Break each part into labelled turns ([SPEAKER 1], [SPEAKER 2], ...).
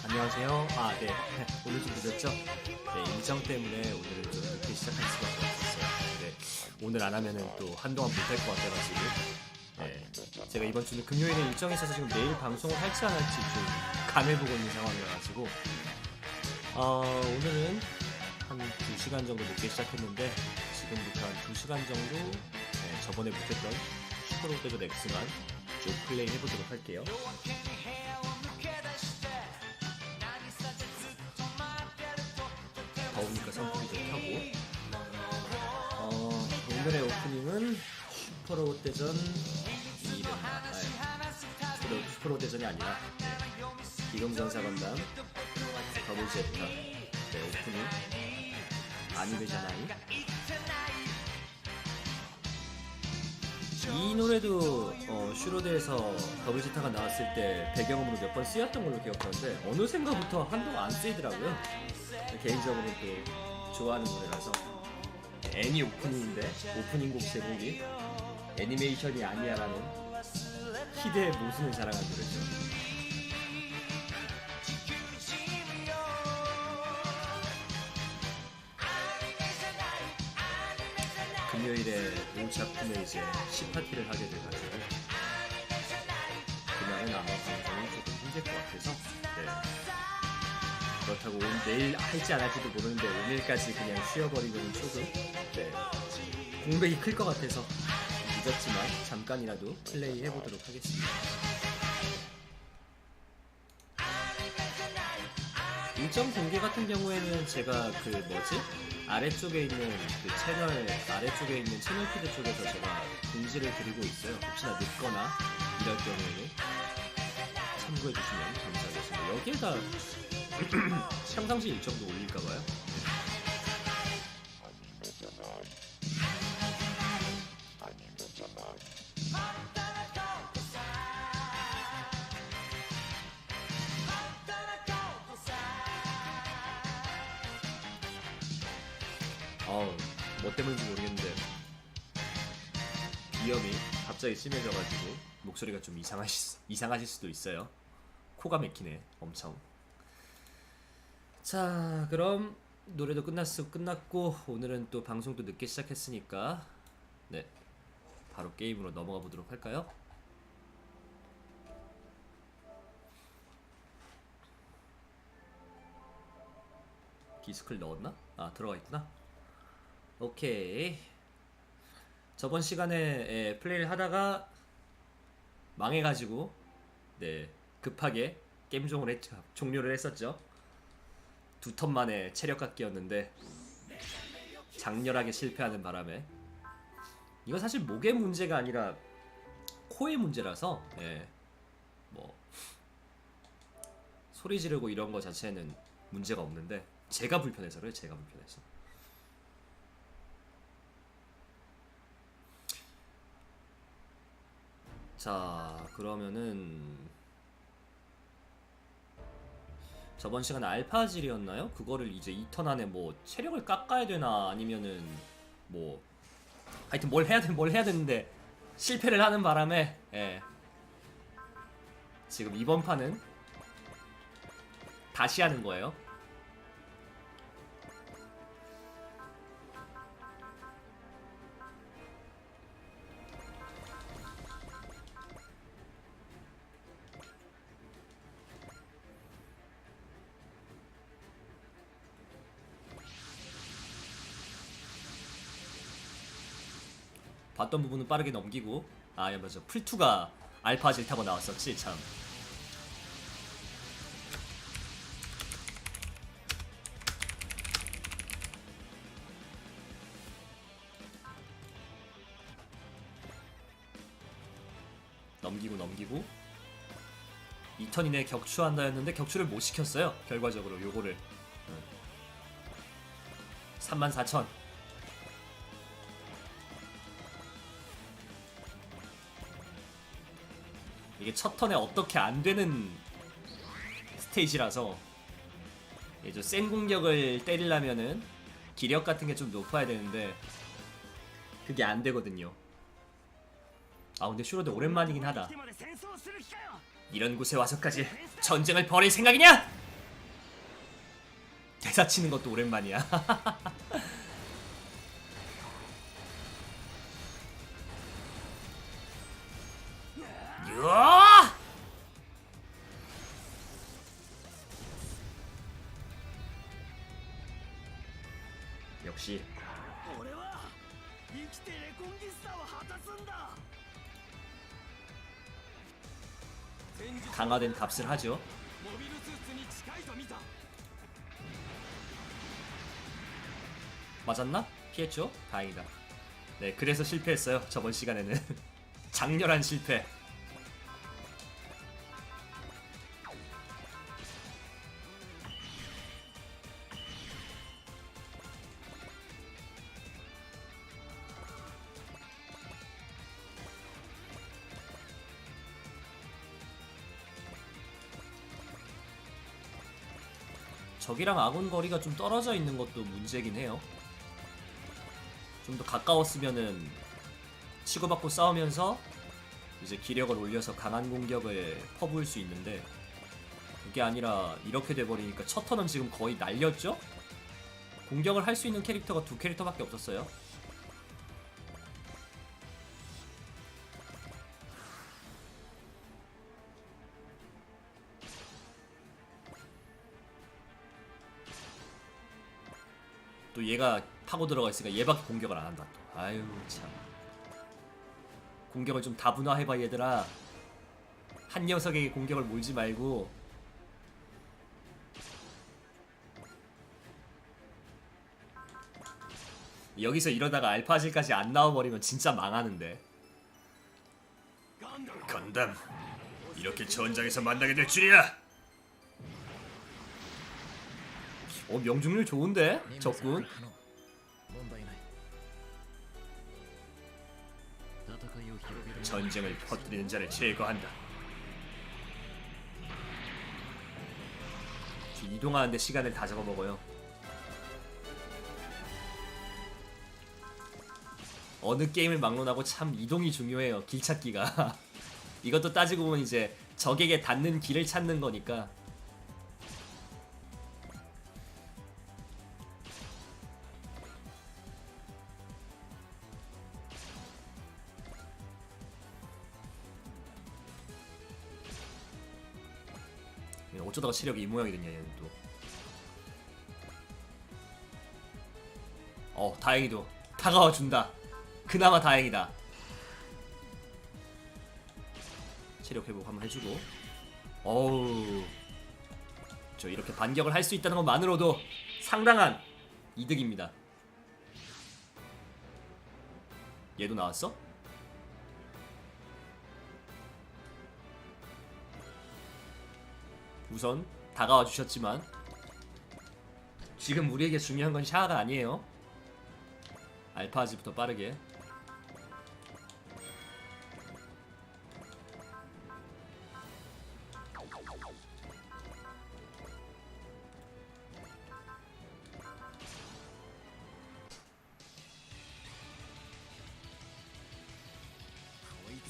[SPEAKER 1] 안녕하세요. 네. 오늘 좀 늦었죠? 네, 일정 때문에 오늘은 좀 늦게 시작할 수밖에 없었어요. 네, 오늘 안 하면은 또 한동안 못할 것 같아가지고. 네, 제가 이번 주는 금요일에 일정이 있어서 지금 내일 방송을 할지 안 할지 좀 감해보고 있는 상황이라가지고. 오늘은 한 2시간 정도 늦게 시작했는데, 지금부터 한 2시간 정도, 네, 저번에 못했던 슈퍼롯데저 X만 쭉 플레이 해보도록 할게요. 더우니까 선풍기 좀 켜고. 오늘의 오프닝은 슈퍼롯데전 슈퍼롯데전이 아니라 기동전사 건담 더블 제타 오프닝 아니베잖아이. 이 노래도 슈로드에서 더블 제타가 나왔을 때 배경음으로 몇 번 쓰였던 걸로 기억하는데 어느샌가부터 한동안 안 쓰이더라고요. 개인적으로는 또 좋아하는 노래라서. 애니 오프닝인데 오프닝곡 제목이 애니메이션이 아니야라는 희대의 모순을 자랑한 노래죠. 금요일에 온 작품에 이제 10파티를 하게 돼가지고 그날은 아마 방송이 조금 힘들 것 같아서. 네. 그렇다고 내일 할지 안 할지도 모르는데 오늘까지 그냥 쉬어버리고는 조금, 네, 공백이 클 것 같아서 늦었지만 잠깐이라도 플레이 해보도록 하겠습니다. 일정 공개 같은 경우에는 제가 아래쪽에 있는 채널 아래쪽에 있는 채널 피드 쪽에서 제가 공지를 드리고 있어요. 혹시나 늦거나 이럴 경우에는 참고해주시면 감사하겠습니다. 여기에다 평상시 일정도 올릴까봐요. 뭐 때문인지 모르겠는데 비염이 갑자기 심해져가지고 목소리가 좀 이상하실 수도 있어요. 코가 막히네 엄청. 자, 그럼 노래도 끝났고 오늘은 또 방송도 늦게 시작했으니까 네, 바로 게임으로 넘어가 보도록 할까요? 디스크를 넣었나? 들어가 있구나. 오케이. 저번 시간에 플레이를 하다가 망해가지고 네, 급하게 게임 종료를 했었죠. 2턴 만에 체력 깎기였는데 장렬하게 실패하는 바람에. 이건 사실 목의 문제가 아니라 코의 문제라서, 예, 뭐 소리 지르고 이런 거 자체는 문제가 없는데 제가 불편해서 그래요. 제가 불편해서. 자, 그러면은 저번 시간에 알파질이었나요? 그거를 이제 2턴 안에 뭐 체력을 깎아야 되나 아니면은 뭐 하여튼 뭘 해야 되는데 실패를 하는 바람에, 예, 지금 이번 판은 다시 하는 거예요. 봤던 부분은 빠르게 넘기고. 야, 맞아, 풀2가 알파질 타고 나왔었지. 참. 넘기고 2턴 이내에 격추한다 했는데 격추를 못 시켰어요. 결과적으로 요거를 34,000 이게 첫 턴에 어떻게 안 되는 스테이지라서 좀 센 공격을 때리려면은 기력 같은 게 좀 높아야 되는데 그게 안 되거든요. 아 근데 슈로데 오랜만이긴 하다. 이런 곳에 와서까지 전쟁을 벌일 생각이냐? 대사 치는 것도 오랜만이야. 으아! 역시 강화된 값을 하죠. 맞았나? 피했죠? 다행이다. 네, 그래서 실패했어요. 저번 시간에는 장렬한 실패. 적이랑 아군 거리가 좀 떨어져 있는 것도 문제긴 해요. 좀 더 가까웠으면은 치고받고 싸우면서 이제 기력을 올려서 강한 공격을 퍼부을 수 있는데 그게 아니라 이렇게 돼버리니까 첫 턴은 지금 거의 날렸죠? 공격을 할 수 있는 캐릭터가 2캐릭터밖에 없었어요. 또 얘가 파고 들어가 있으니까 얘밖에 공격을 안 한다 또. 아유 참. 공격을 좀 다분화해봐 얘들아. 한 녀석에게 공격을 몰지 말고. 여기서 이러다가 알파질까지 안 나와버리면 진짜 망하는데. 건담 이렇게 전장에서 만나게 될 줄이야. 명중률 좋은데? 적군. 전쟁을 퍼뜨리는 자를 제거한다. 이동하는데 시간을 다 잡아먹어요. 어느 게임을 막론하고 참 이동이 중요해요. 길 찾기가. 이것도 따지고 보면 이제 적에게 닿는 길을 찾는 거니까. 어쩌다가 체력이 이 모양이 됐냐 얘는 또. 다행히도 다가와 준다. 그나마 다행이다. 체력 회복 한번 해주고. 어우, 저 이렇게 반격을 할 수 있다는 것만으로도 상당한 이득입니다. 얘도 나왔어? 우선 다가와 주셨지만 지금 우리에게 중요한 건 샤아가 아니에요. 알파아지부터 빠르게.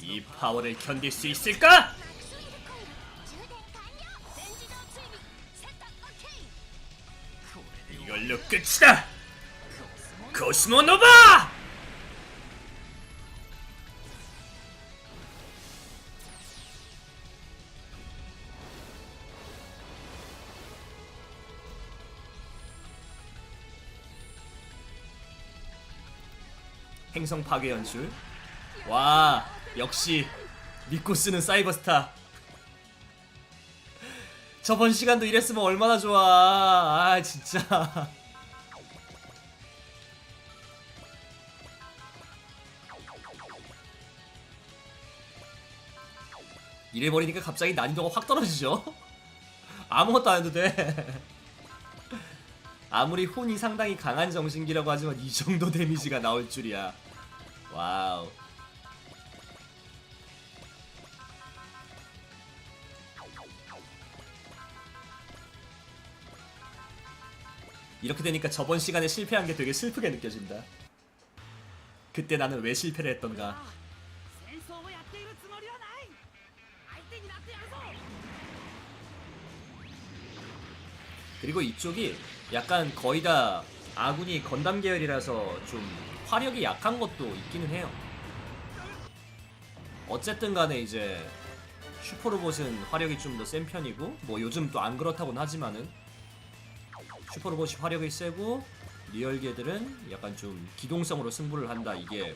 [SPEAKER 1] 이 파워를 견딜 수 있을까? 이걸로 끝이다! 코스모 노바! 행성 파괴 연출. 와, 역시 믿고 쓰는 사이버스타. 저번 시간도 이랬으면 얼마나 좋아. 아 진짜. 이래버리니까 갑자기 난이도가 확 떨어지죠. 아무것도 안 해도 돼. 아무리 혼이 상당히 강한 정신기라고 하지만 이 정도 데미지가 나올 줄이야. 와우. 이렇게 되니까 저번 시간에 실패한 게 되게 슬프게 느껴진다. 그때 나는 왜 실패를 했던가. 그리고 이쪽이 약간 거의 다 아군이 건담 계열이라서 좀 화력이 약한 것도 있기는 해요. 어쨌든 간에 이제 슈퍼로봇은 화력이 좀 더 센 편이고, 뭐 요즘 또 안 그렇다고는 하지만은 슈퍼로봇이 화력이 세고 리얼계들은 약간 좀 기동성으로 승부를 한다. 이게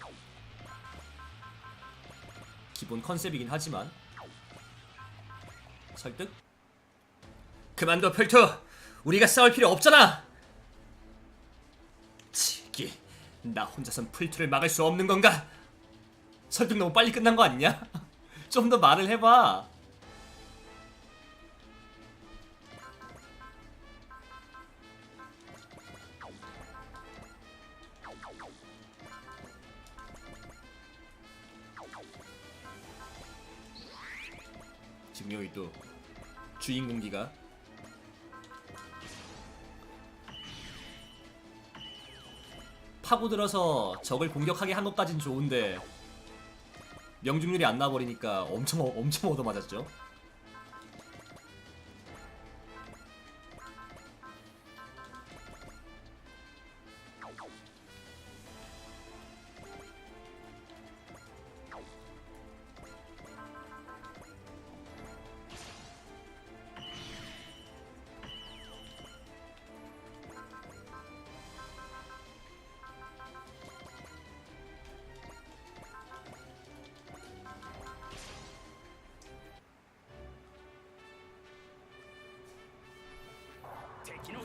[SPEAKER 1] 기본 컨셉이긴 하지만 설득? 그만둬 펠투! 우리가 싸울 필요 없잖아! 치기, 나 혼자선 풀투를 막을 수 없는 건가? 설득 너무 빨리 끝난 거 아니냐? 좀 더 말을 해봐. 지금 여기 또 주인공기가 파고들어서 적을 공격하게 한 것까진 좋은데 명중률이 안 나버리니까 엄청 얻어맞았죠.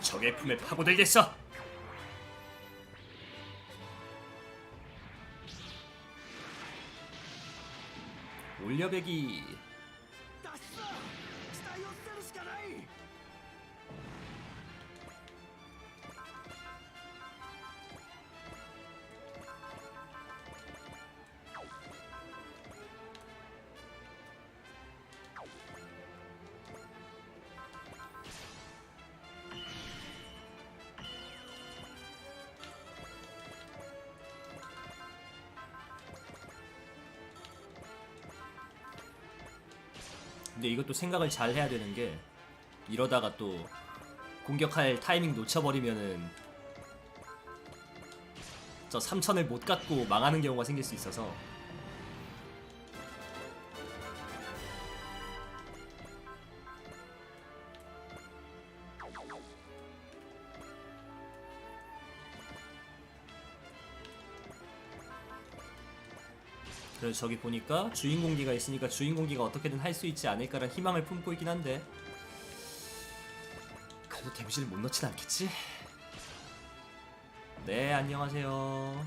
[SPEAKER 1] 적의 품에 파고들겠어. 올려배기. 근데 이것도 생각을 잘 해야 되는 게, 이러다가 또 공격할 타이밍 놓쳐버리면은 저 3000을 못 갖고 망하는 경우가 생길 수 있어서. 그래서 저기 보니까 주인공기가 있으니까 주인공기가 어떻게든 할 수 있지 않을까라는 희망을 품고 있긴 한데, 그래도 데미지를 못 넣진 않겠지? 네, 안녕하세요.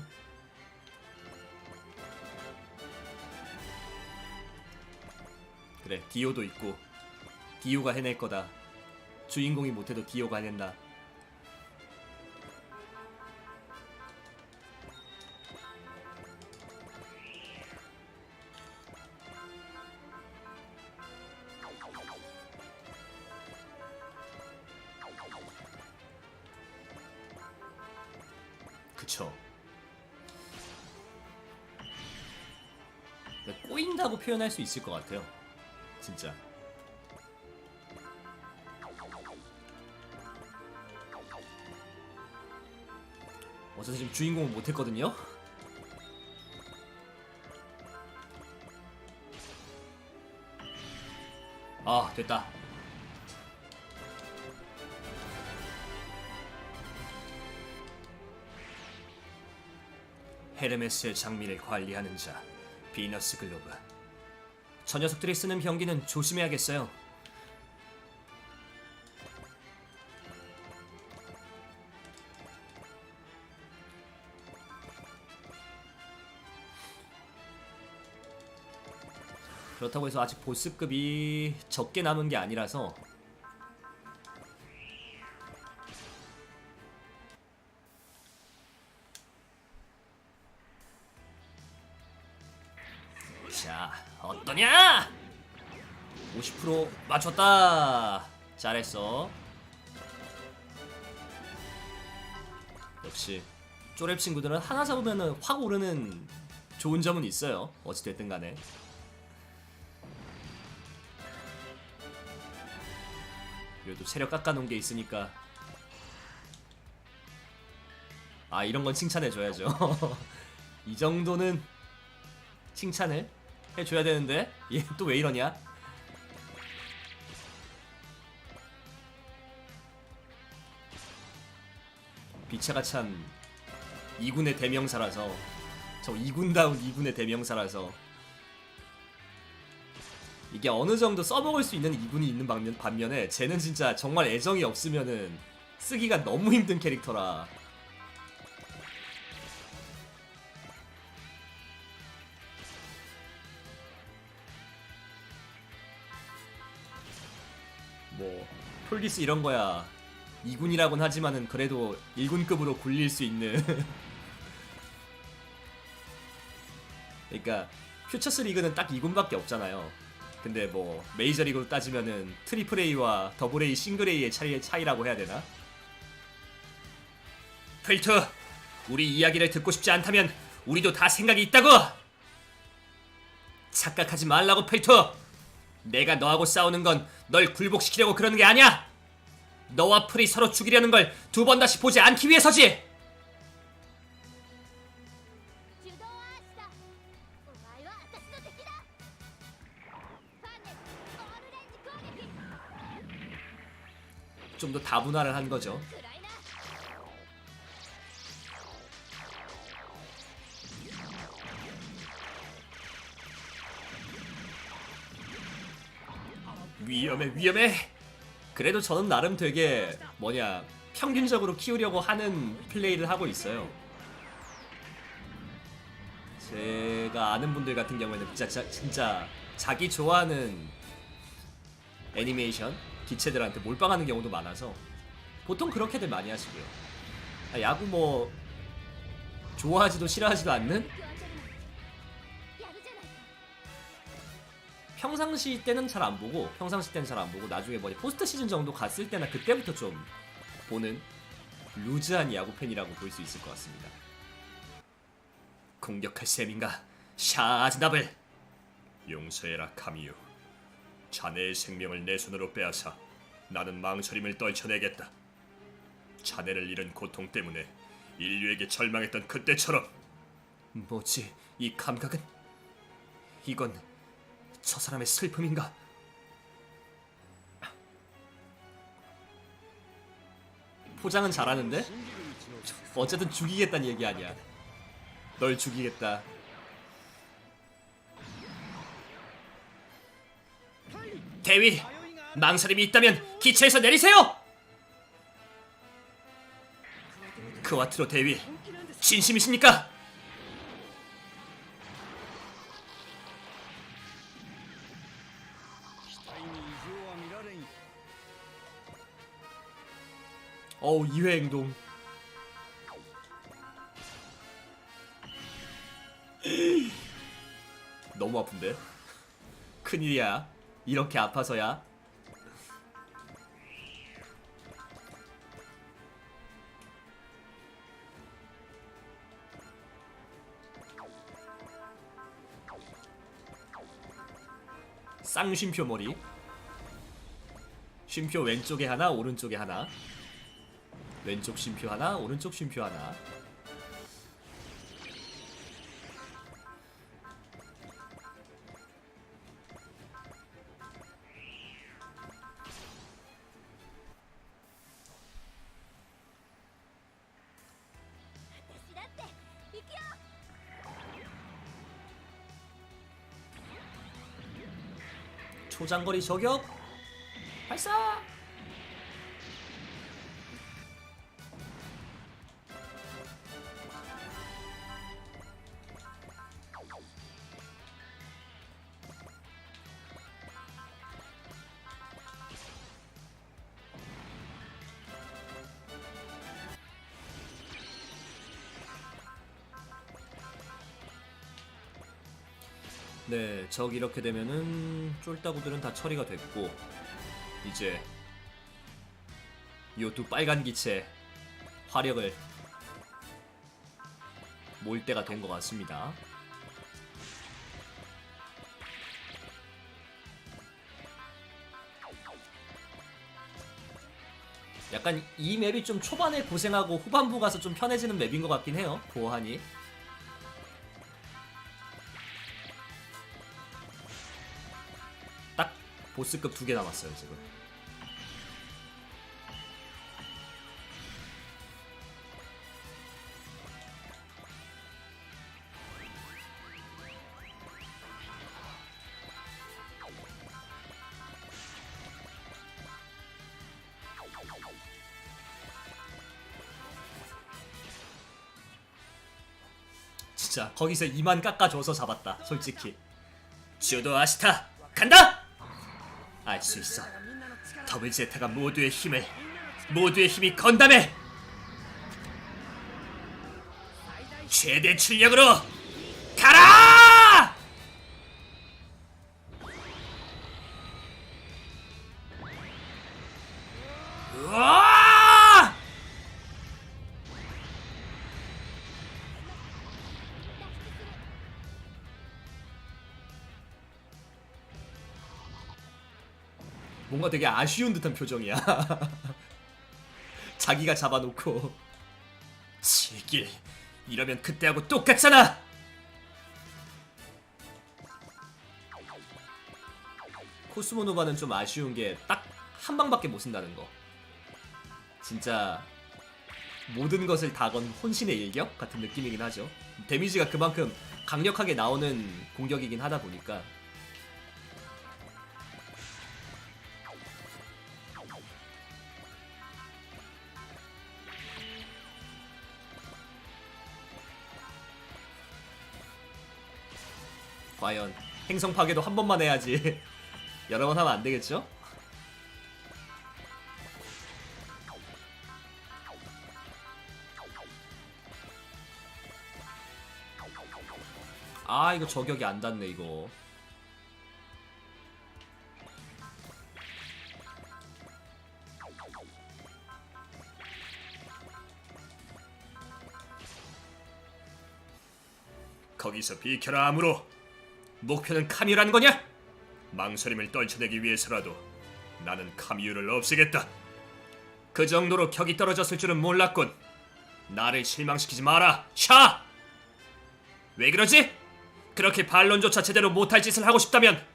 [SPEAKER 1] 그래, 디오도 있고 디오가 해낼 거다. 주인공이 못해도 디오가 해낸다. 그쵸. 꼬인다고 표현할 수 있을 것 같아요. 진짜. 어차피 지금 주인공은 못했거든요. 아, 됐다. 헤르메스의 장미를 관리하는 자, 비너스 글로브. 저 녀석들이 쓰는 병기는 조심해야겠어요. 그렇다고 해서 아직 보스급이 적게 남은 게 아니라서 자, 어떠냐? 50% 맞췄다. 잘했어. 역시 쪼렙 친구들은 하나 잡으면은 확 오르는 좋은 점은 있어요. 어찌됐든 간에. 그래도 체력 깎아놓은 게 있으니까. 아, 이런 건 칭찬해줘야죠. 이 정도는 칭찬을 해줘야 되는데 얘 또 왜 이러냐? 비체가 참 2군의 대명사라서, 저 2군다운 2군의 대명사라서 이게 어느 정도 써먹을 수 있는 2군이 있는 반면에 쟤는 진짜 정말 애정이 없으면은 쓰기가 너무 힘든 캐릭터라. 뭐 폴리스 이런 거야 2군이라곤 하지만은 그래도 1군급으로 굴릴 수 있는 그러니까 퓨처스 리그는 딱 2군밖에 없잖아요. 근데 뭐 메이저리그로 따지면은 트리플 A와 더블 A, 싱글 A의 차이라고 해야 되나? 필투, 우리 이야기를 듣고 싶지 않다면 우리도 다 생각이 있다고! 착각하지 말라고 필투! 내가 너하고 싸우는 건 널 굴복시키려고 그러는 게 아니야! 너와 풀이 서로 죽이려는 걸 두 번 다시 보지 않기 위해서지! 좀 더 다분화를 한 거죠. 위험해 위험해. 그래도 저는 나름 되게 평균적으로 키우려고 하는 플레이를 하고 있어요. 제가 아는 분들 같은 경우에는 진짜 자기 좋아하는 애니메이션 기체들한테 몰빵하는 경우도 많아서 보통 그렇게들 많이 하시고요. 야구 뭐 좋아하지도 싫어하지도 않는? 평상시 때는 잘 안 보고 나중에 포스트 시즌 정도 갔을 때나 그때부터 좀 보는 루즈한 야구 팬이라고 볼 수 있을 것 같습니다. 공격할 셈인가? 샤즈나블! 용서해라 카미유. 자네의 생명을 내 손으로 빼앗아 나는 망설임을 떨쳐내겠다. 자네를 잃은 고통 때문에 인류에게 절망했던 그때처럼. 뭐지 이 감각은? 이건 저 사람의 슬픔인가? 포장은 잘하는데? 어쨌든 죽이겠다는 얘기 아니야. 널 죽이겠다. 대위! 망설임이 있다면 기차에서 내리세요! 크와트로 대위, 진심이십니까? 어우, 2회 행동. 너무 아픈데? 큰일이야. 이렇게 아파서야. 쌍쉼표 머리. 쉼표 왼쪽에 하나, 오른쪽에 하나. 왼쪽 쉼표 하나, 오른쪽 쉼표 하나. 초장거리 저격 발사. 네, 적 이렇게 되면은 쫄따구들은 다 처리가 됐고, 이제 요 두 빨간 기체 화력을 모일 때가 된 것 같습니다. 약간 이 맵이 좀 초반에 고생하고 후반부 가서 좀 편해지는 맵인 것 같긴 해요. 보안이. 딱 보스급 2개 남았어요 지금. 진짜 거기서 2만 깎아줘서 잡았다 솔직히. 슈도 아시타 간다! 알 수 있어. 더블 제타가 모두의 힘이 건담해! 최대 출력으로 가라! 우와! 뭔가 되게 아쉬운 듯한 표정이야. 자기가 잡아놓고 지길 이러면 그때하고 똑같잖아. 코스모노바는 좀 아쉬운 게 딱 한 방밖에 못 쓴다는 거. 진짜 모든 것을 다 건 혼신의 일격 같은 느낌이긴 하죠. 데미지가 그만큼 강력하게 나오는 공격이긴 하다 보니까. 과연 행성 파괴도 한 번만 해야지. 여러 번 하면 안 되겠죠? 아 이거 저격이 안 닿네 이거. 거기서 비켜라 아무로. 목표는 카미유라는 거냐? 망설임을 떨쳐내기 위해서라도 나는 카미유를 없애겠다. 그 정도로 격이 떨어졌을 줄은 몰랐군. 나를 실망시키지 마라, 샤! 왜 그러지? 그렇게 반론조차 제대로 못할 짓을 하고 싶다면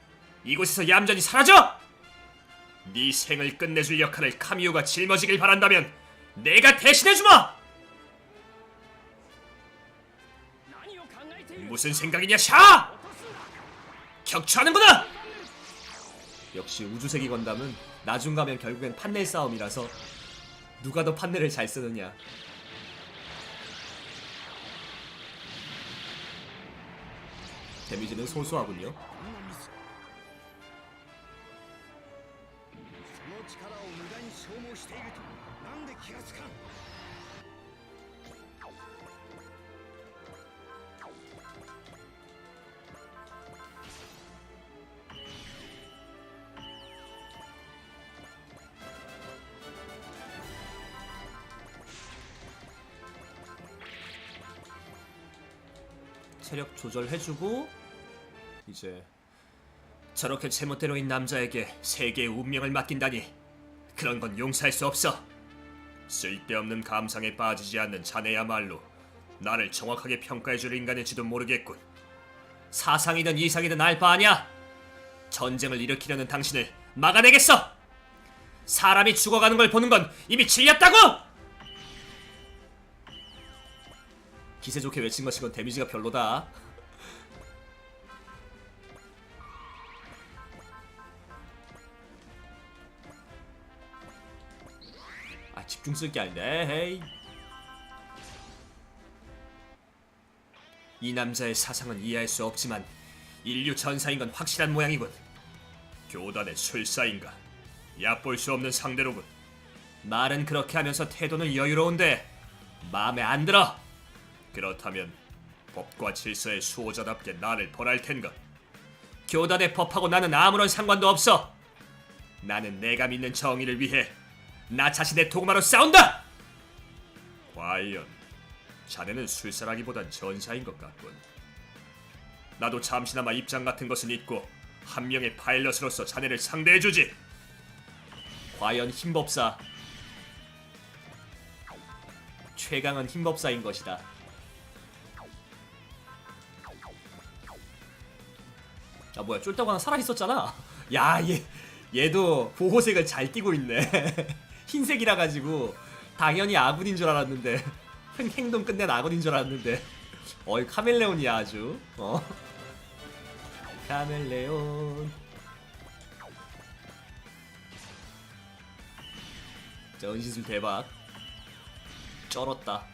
[SPEAKER 1] 이곳에서 얌전히 사라져! 네 생을 끝내줄 역할을 카미유가 짊어지길 바란다면 내가 대신해주마! 무슨 생각이냐, 샤! 격추하는구나! 역시 우주세기 건담은 나중 가면 결국엔 판넬 싸움이라서 누가 더 판넬을 잘 쓰느냐. 데미지는 소소하군요. 체력 조절해주고 이제 저렇게 제멋대로인 남자에게 세계의 운명을 맡긴다니 그런 건 용서할 수 없어. 쓸데없는 감상에 빠지지 않는 자네야말로 나를 정확하게 평가해줄 인간일지도 모르겠군. 사상이든 이상이든 알 바 아냐. 전쟁을 일으키려는 당신을 막아내겠어. 사람이 죽어가는 걸 보는 건 이미 질렸다고! 기세 좋게 외친 것이건 데미지가 별로다. 아 집중 쓸게 아닌데. 헤이. 이 남자의 사상은 이해할 수 없지만 인류 전사인 건 확실한 모양이군. 교단의 술사인가 얕볼 수 없는 상대로군. 말은 그렇게 하면서 태도는 여유로운데 마음에 안 들어. 그렇다면 법과 질서의 수호자답게 나를 벌할 텐가. 교단의 법하고 나는 아무런 상관도 없어. 나는 내가 믿는 정의를 위해 나 자신의 도구마로 싸운다. 과연
[SPEAKER 2] 자네는 술사라기보단 전사인 것 같군. 나도 잠시나마 입장 같은 것은 있고 한 명의 파일럿으로서 자네를 상대해주지.
[SPEAKER 1] 과연 힘법사. 최강은 힘법사인 것이다. 아 뭐야, 쫄다고 하나 살아있었잖아. 야, 얘도 보호색을 잘 띠고 있네. 흰색이라 가지고 당연히 아군인 줄 알았는데 행동 끝낸 아군인 줄 알았는데 어이 카멜레온이야 아주. 카멜레온. 자, 은신술 대박. 쩔었다.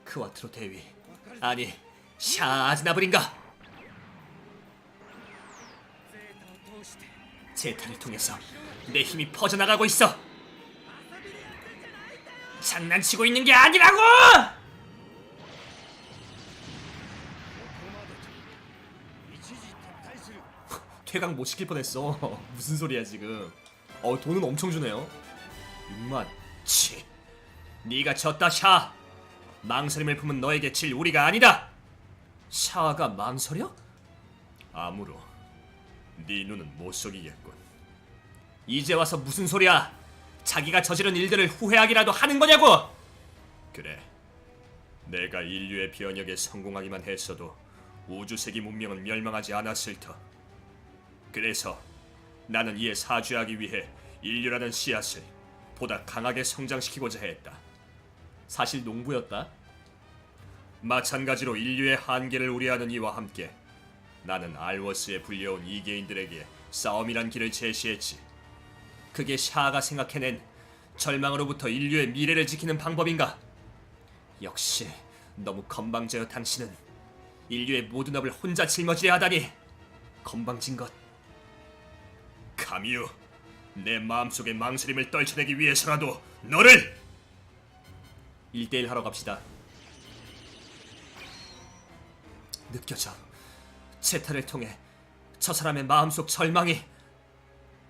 [SPEAKER 1] 크와트로 대위. 아니, 샤즈나블인가? 제타를 통해서 내 힘이 퍼져나가고 있어. 장난치고 있는 게 아니라고! 퇴강 못 시킬 뻔했어. 무슨 소리야 지금. 돈은 엄청 주네요. 6만. 치. 네가 졌다 샤. 망설임을 품은 너에게 질 우리가 아니다. 샤가 망설여?
[SPEAKER 2] 아무로 네 눈은 못 속이겠군.
[SPEAKER 1] 이제 와서 무슨 소리야? 자기가 저지른 일들을 후회하기라도 하는 거냐고!
[SPEAKER 2] 그래, 내가 인류의 변혁에 성공하기만 했어도 우주세기 문명은 멸망하지 않았을 터. 그래서 나는 이에 사죄하기 위해 인류라는 씨앗을 보다 강하게 성장시키고자 했다.
[SPEAKER 1] 사실 농부였다.
[SPEAKER 2] 마찬가지로 인류의 한계를 우려하는 이와 함께 나는 알워스에 불려온 이계인들에게 싸움이란 길을 제시했지.
[SPEAKER 1] 그게 샤가 생각해낸 절망으로부터 인류의 미래를 지키는 방법인가? 역시 너무 건방져요. 당신은 인류의 모든 업을 혼자 짊어지려 하다니. 건방진 것.
[SPEAKER 2] 카미유, 내 마음속의 망설임을 떨쳐내기 위해서라도 너를
[SPEAKER 1] 1대1 하러 갑시다. 느껴져. 제타를 통해 저 사람의 마음속 절망이.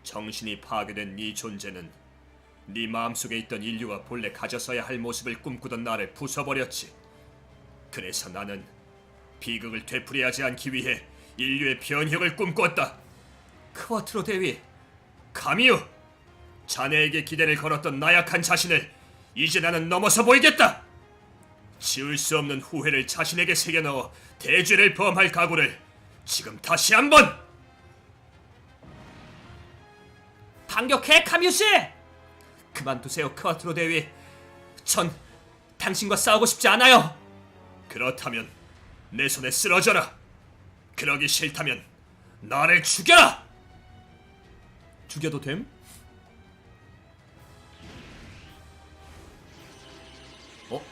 [SPEAKER 2] 정신이 파괴된 네 존재는 네 마음속에 있던 인류가 본래 가졌어야 할 모습을 꿈꾸던 나를 부숴버렸지. 그래서 나는 비극을 되풀이하지 않기 위해 인류의 변혁을 꿈꿨다.
[SPEAKER 1] 크와트로 대위.
[SPEAKER 2] 카미유, 자네에게 기대를 걸었던 나약한 자신을 이제 나는 넘어서 보이겠다. 지울 수 없는 후회를 자신에게 새겨넣어 대죄를 범할 각오를 지금 다시 한번.
[SPEAKER 1] 반격해 카미우씨! 그만두세요 크와트로 대위. 전 당신과 싸우고 싶지 않아요.
[SPEAKER 2] 그렇다면 내 손에 쓰러져라. 그러기 싫다면 나를 죽여라.
[SPEAKER 1] 죽여도 됨?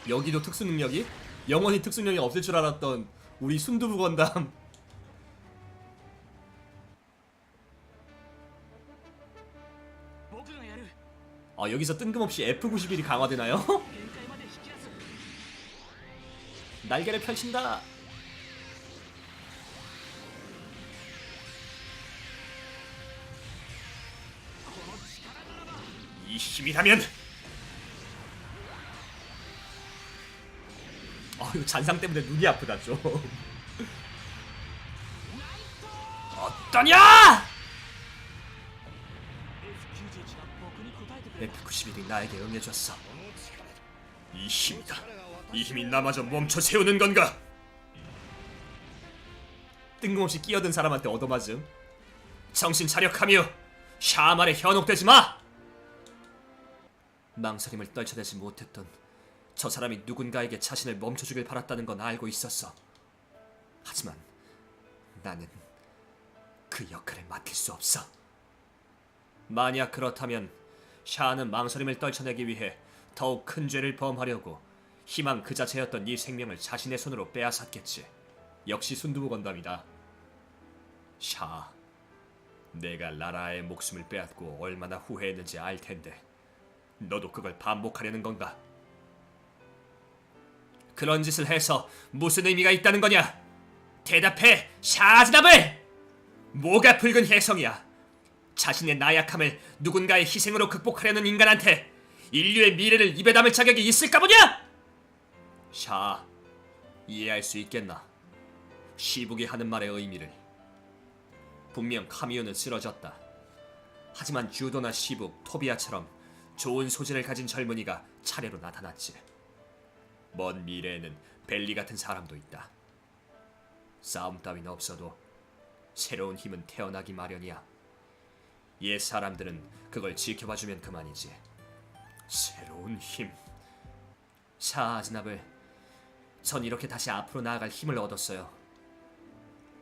[SPEAKER 1] 여기도 특수능력이? 영원히 특수능력이 없을 줄 알았던 우리 순두부 건담. 여기서 뜬금없이 F91이 강화되나요? 날개를 펼친다.
[SPEAKER 2] 이 힘이라면
[SPEAKER 1] 이거 잔상 때문에 눈이 아프다 좀.
[SPEAKER 2] 어떠냐?
[SPEAKER 1] F91이 나에게 응해줬어.
[SPEAKER 2] 이 힘이다. 이 힘이 나마저 멈춰 세우는 건가?
[SPEAKER 1] 뜬금없이 끼어든 사람한테 얻어맞음. 정신 차려 카미유. 샤 말에 현혹되지 마. 망설임을 떨쳐내지 못했던 저 사람이 누군가에게 자신을 멈춰주길 바랐다는 건 알고 있었어. 하지만 나는 그 역할을 맡을 수 없어. 만약 그렇다면 샤는 망설임을 떨쳐내기 위해 더욱 큰 죄를 범하려고 희망 그 자체였던 네 생명을 자신의 손으로 빼앗았겠지. 역시 순두부 건담이다. 샤, 내가 라라의 목숨을 빼앗고 얼마나 후회했는지 알 텐데 너도 그걸 반복하려는 건가?
[SPEAKER 2] 그런 짓을 해서 무슨 의미가 있다는 거냐? 대답해, 샤즈나블! 뭐가 붉은 혜성이야? 자신의 나약함을 누군가의 희생으로 극복하려는 인간한테 인류의 미래를 입에 담을 자격이 있을까 보냐? 샤, 이해할 수 있겠나? 시북이 하는 말의 의미를. 분명 카미오는 쓰러졌다. 하지만 주도나 시북, 토비아처럼 좋은 소질을 가진 젊은이가 차례로 나타났지. 먼 미래에는 벨리 같은 사람도 있다. 싸움 따윈 없어도 새로운 힘은 태어나기 마련이야. 옛 사람들은 그걸 지켜봐주면 그만이지. 새로운 힘. 샤아즈나블, 전 이렇게 다시 앞으로 나아갈 힘을 얻었어요.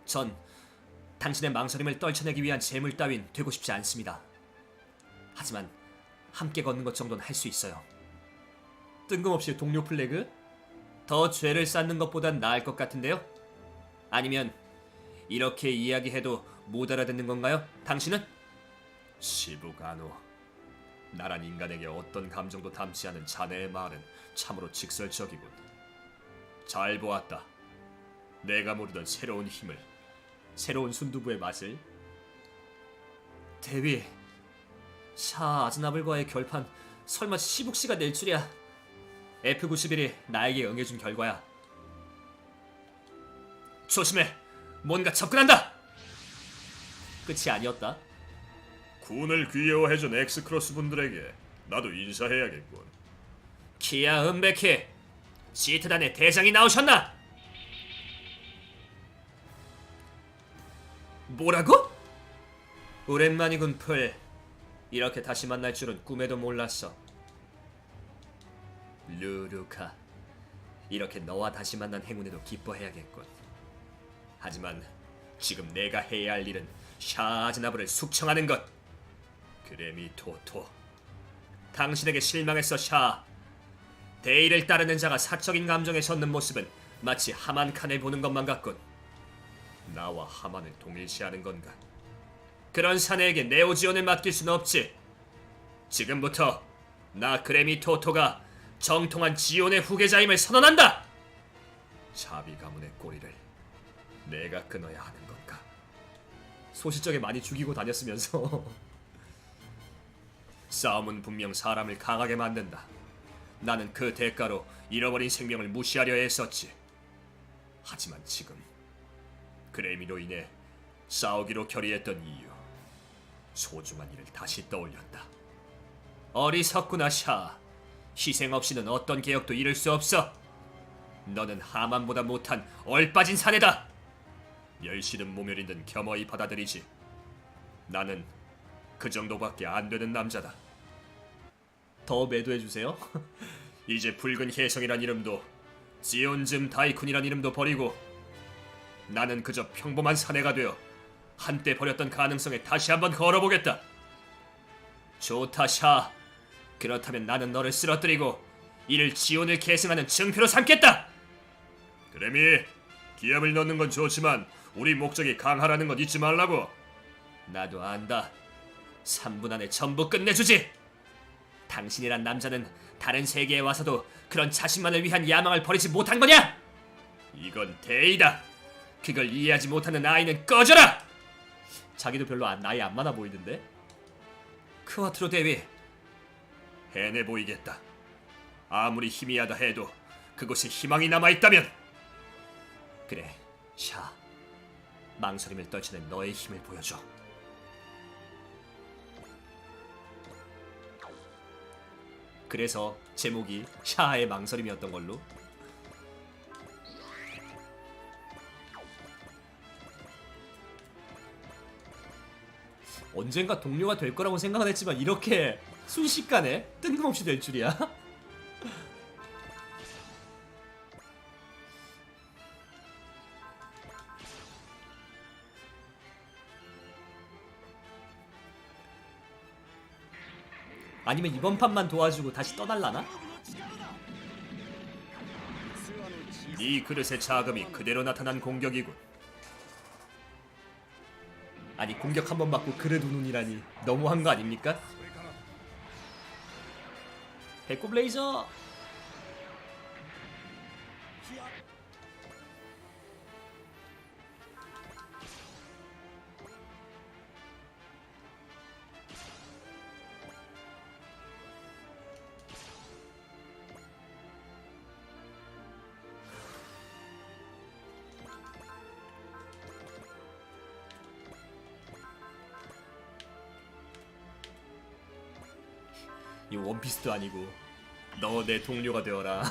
[SPEAKER 2] 전 당신의 망설임을 떨쳐내기 위한 재물 따윈 되고 싶지 않습니다. 하지만 함께 걷는 것 정도는 할 수 있어요. 뜬금없이 동료 플래그? 더 죄를 쌓는 것보단 나을 것 같은데요? 아니면 이렇게 이야기해도 못 알아듣는 건가요? 당신은? 시부가노, 나란 인간에게 어떤 감정도 담지 않은 자네의 말은 참으로 직설적이군. 잘 보았다. 내가 모르던 새로운 힘을, 새로운 순두부의 맛을. 대위, 샤 아즈나블과의 결판 설마 시북씨가 낼 줄이야. F91이 나에게 응해준 결과야. 조심해, 뭔가 접근한다. 끝이 아니었다.
[SPEAKER 3] 군을 귀여워해준 엑스크로스 분들에게 나도 인사해야겠군.
[SPEAKER 2] 키아 은베키, 시트단의 대장이 나오셨나? 뭐라고? 오랜만이군 풀. 이렇게 다시 만날 줄은 꿈에도 몰랐어. 루루카, 이렇게 너와 다시 만난 행운에도 기뻐해야겠군. 하지만 지금 내가 해야 할 일은 샤아즈나브를 숙청하는 것. 그레미 토토, 당신에게 실망했어 샤. 대의를 따르는 자가 사적인 감정에 젖는 모습은 마치 하만 칸을 보는 것만 같군. 나와 하만을 동일시하는 건가? 그런 사내에게 네오지온을 맡길 수는 없지. 지금부터 나 그레미 토토가 정통한 지온의 후계자임을 선언한다. 자비 가문의 꼬리를 내가 끊어야 하는 건가? 소시적에 많이 죽이고 다녔으면서 싸움은 분명 사람을 강하게 만든다. 나는 그 대가로 잃어버린 생명을 무시하려 했었지. 하지만 지금 그레미로 인해 싸우기로 결의했던 이유, 소중한 일을 다시 떠올렸다. 어리석구나 샤. 희생 없이는 어떤 개혁도 이룰 수 없어. 너는 하만보다 못한 얼빠진 사내다. 멸시든 모멸이든 겸허히 받아들이지. 나는 그 정도밖에 안 되는 남자다.
[SPEAKER 1] 더 매도해주세요.
[SPEAKER 2] 이제 붉은 혜성이란 이름도 지온즘 다이쿤이란 이름도 버리고 나는 그저 평범한 사내가 되어 한때 버렸던 가능성에 다시 한번 걸어보겠다. 좋다 샤. 그렇다면 나는 너를 쓰러뜨리고 이를 지온을 계승하는 증표로 삼겠다.
[SPEAKER 3] 그레미, 기합을 넣는 건 좋지만 우리 목적이 강하라는 건 잊지 말라고.
[SPEAKER 2] 나도 안다. 3분 안에 전부 끝내주지. 당신이란 남자는 다른 세계에 와서도 그런 자신만을 위한 야망을 버리지 못한 거냐? 이건 대의다. 그걸 이해하지 못하는 아이는 꺼져라.
[SPEAKER 1] 자기도 별로 나이 안 많아 보이던데?
[SPEAKER 2] 크와트로 대위, 해내 보이겠다. 아무리 희미하다 해도 그곳에 희망이 남아있다면. 그래 샤, 망설임을 떨쳐낸 너의 힘을 보여줘. 그래서 제목이 샤의 망설임이었던 걸로. 언젠가 동료가 될 거라고 생각은 했지만 이렇게 순식간에 뜬금없이 될 줄이야. 아니면 이번 판만 도와주고 다시 떠날라나? 네 그릇의 자금이 그대로 나타난 공격이군.
[SPEAKER 1] 아니 공격 한 번 받고 그래 두눈이라니 너무한 거 아닙니까? 배꼽 레이저. 이 원피스도 아니고 너 내 동료가 되어라.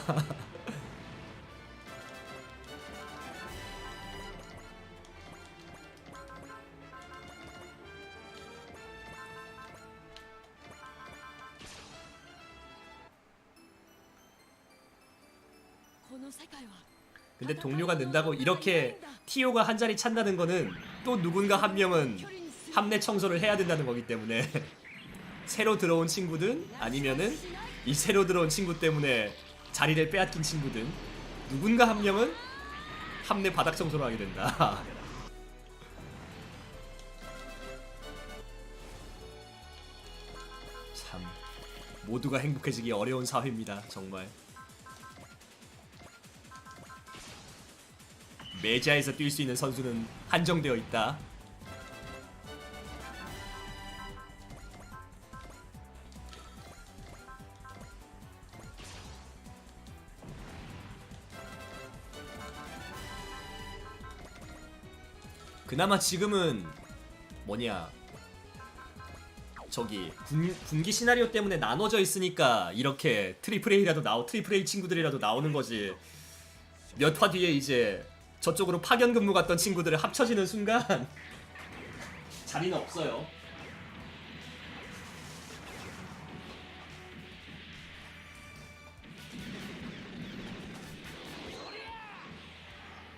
[SPEAKER 1] 근데 동료가 는다고 이렇게 티오가 한 자리 찬다는 거는 또 누군가 한 명은 함내 청소를 해야 된다는 거기 때문에 새로 들어온 친구든 아니면은 이 새로 들어온 친구 때문에 자리를 빼앗긴 친구든 누군가 한 명은 함내 바닥 청소를 하게 된다. 참 모두가 행복해지기 어려운 사회입니다. 정말. 메자에서 뛸 수 있는 선수는 한정되어 있다. 그나마 지금은 뭐냐 저기 분기 시나리오 때문에 나눠져 있으니까 이렇게 트리플 A 친구들이라도 나오는 거지. 몇 화 뒤에 이제 저쪽으로 파견 근무 갔던 친구들을 합쳐지는 순간 자리는 없어요.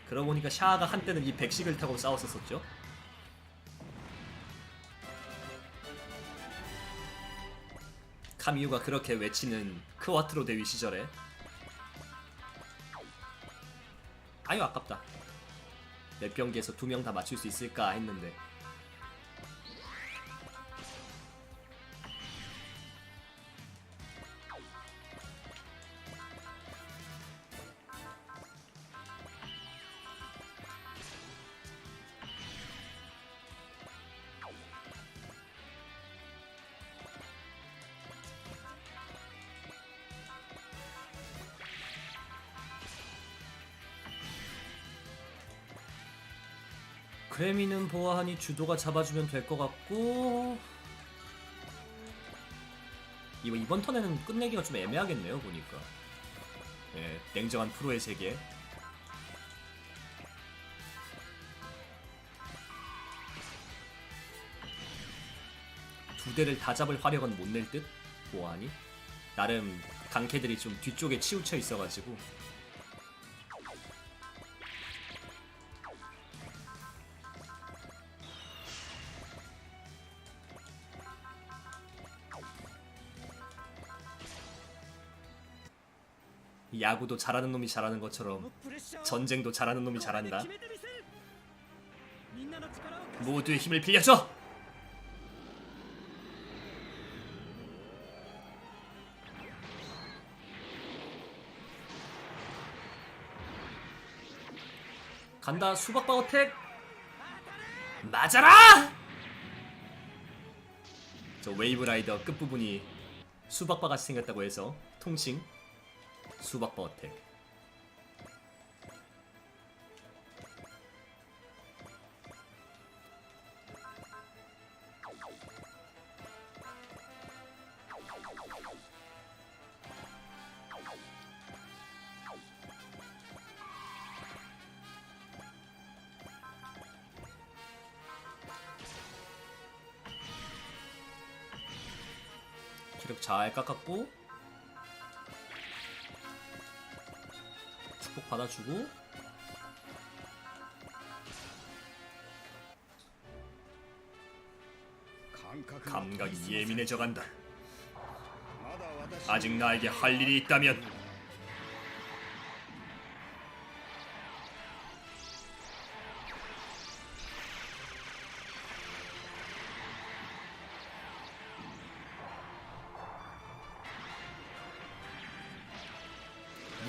[SPEAKER 1] 그러고 보니까 샤아가 한때는 이 백식을 타고 싸웠었었죠. 카미유가 그렇게 외치는 크와트로 대위 시절에. 아유 아깝다. 몇 경기에서 2명 다 맞출 수 있을까 했는데. 그래미는 보아하니 주도가 잡아주면 될 것 같고 이번 턴에는 끝내기가 좀 애매하겠네요 보니까. 예, 냉정한 프로의 세계. 두 대를 다 잡을 화력은 못 낼 듯? 보아하니? 나름 강캐들이 좀 뒤쪽에 치우쳐 있어가지고. 야구도 잘하는 놈이 잘하는 것처럼 전쟁도 잘하는 놈이 잘한다. 모두의 힘을 빌려줘! 간다. 수박바 어택! 맞아라! 저 웨이브라이더 끝부분이 수박바같이 생겼다고 해서 통칭 수박바 어택. 체력 잘 깎았고 축복 받아주고
[SPEAKER 2] 감각이 예민해져간다. 아직 나에게 할 일이 있다면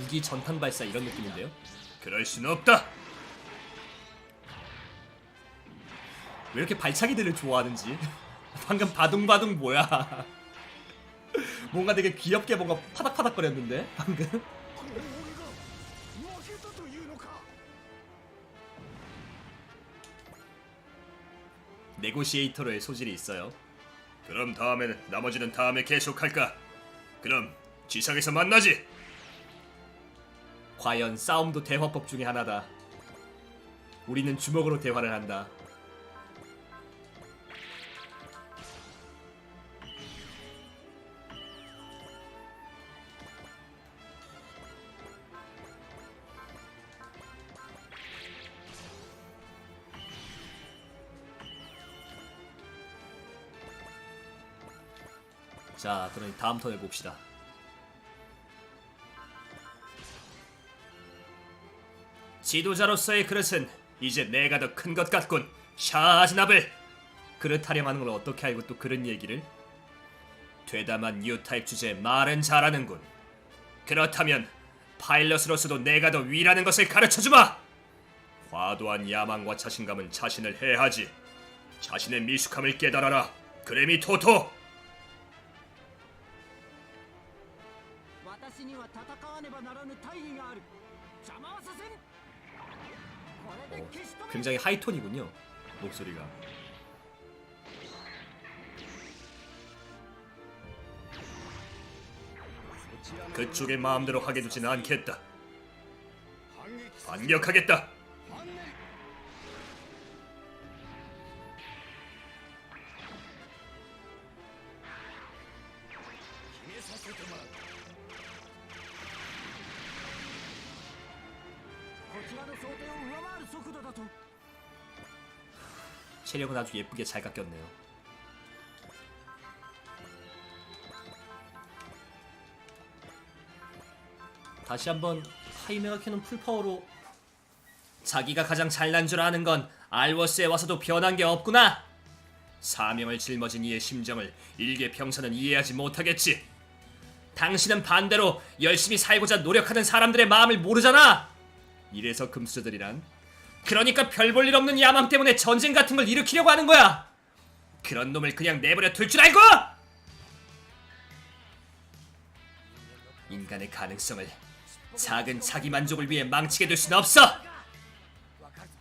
[SPEAKER 1] 무기 전탄 발사 이런 느낌인데요.
[SPEAKER 3] 그럴 순 없다.
[SPEAKER 1] 왜 이렇게 발차기들을 좋아하는지. 방금 바둥바둥 뭐야. 뭔가 되게 귀엽게 뭔가 파닥파닥거렸는데 방금. 네고시에이터로의 소질이 있어요.
[SPEAKER 3] 그럼 나머지는 다음에 계속할까? 그럼 지상에서 만나지.
[SPEAKER 1] 과연 싸움도 대화법 중에 하나다. 우리는 주먹으로 대화를 한다. 자, 그럼 다음 턴을 봅시다.
[SPEAKER 2] 지도자로서의 그릇은 이제 내가 더 큰 것 같군. 샤즈나블.
[SPEAKER 1] 그릇 타령하는 걸 어떻게 알고 또 그런 얘기를?
[SPEAKER 2] 되담한 뉴타입 주제에 말은 잘하는군. 그렇다면 파일럿으로서도 내가 더 위라는 것을 가르쳐주마. 과도한 야망과 자신감은 자신을 해하지. 자신의 미숙함을 깨달아라. 그레미 토토.
[SPEAKER 4] 私には戦わねばならぬ大義がある。邪魔はさせん。これで消し止め。
[SPEAKER 1] 굉장히 하이톤이군요. 목소리가.
[SPEAKER 2] 그쪽의 마음대로 하게 두지는 않겠다. 반격하겠다.
[SPEAKER 1] 체력은 아주 예쁘게 잘 깎였네요. 다시 한번 하이메가 캐논 풀파워로.
[SPEAKER 2] 자기가 가장 잘난 줄 아는 건 알워스에 와서도 변한 게 없구나. 사명을 짊어진 이의 심정을 일개 병사는 이해하지 못하겠지. 당신은 반대로 열심히 살고자 노력하는 사람들의 마음을 모르잖아.
[SPEAKER 1] 이래서 금수저들이란.
[SPEAKER 2] 그러니까 별 볼 일 없는 야망 때문에 전쟁 같은 걸 일으키려고 하는 거야. 그런 놈을 그냥 내버려 둘 줄 알고! 인간의 가능성을 작은 자기 만족을 위해 망치게 둘 수는 없어.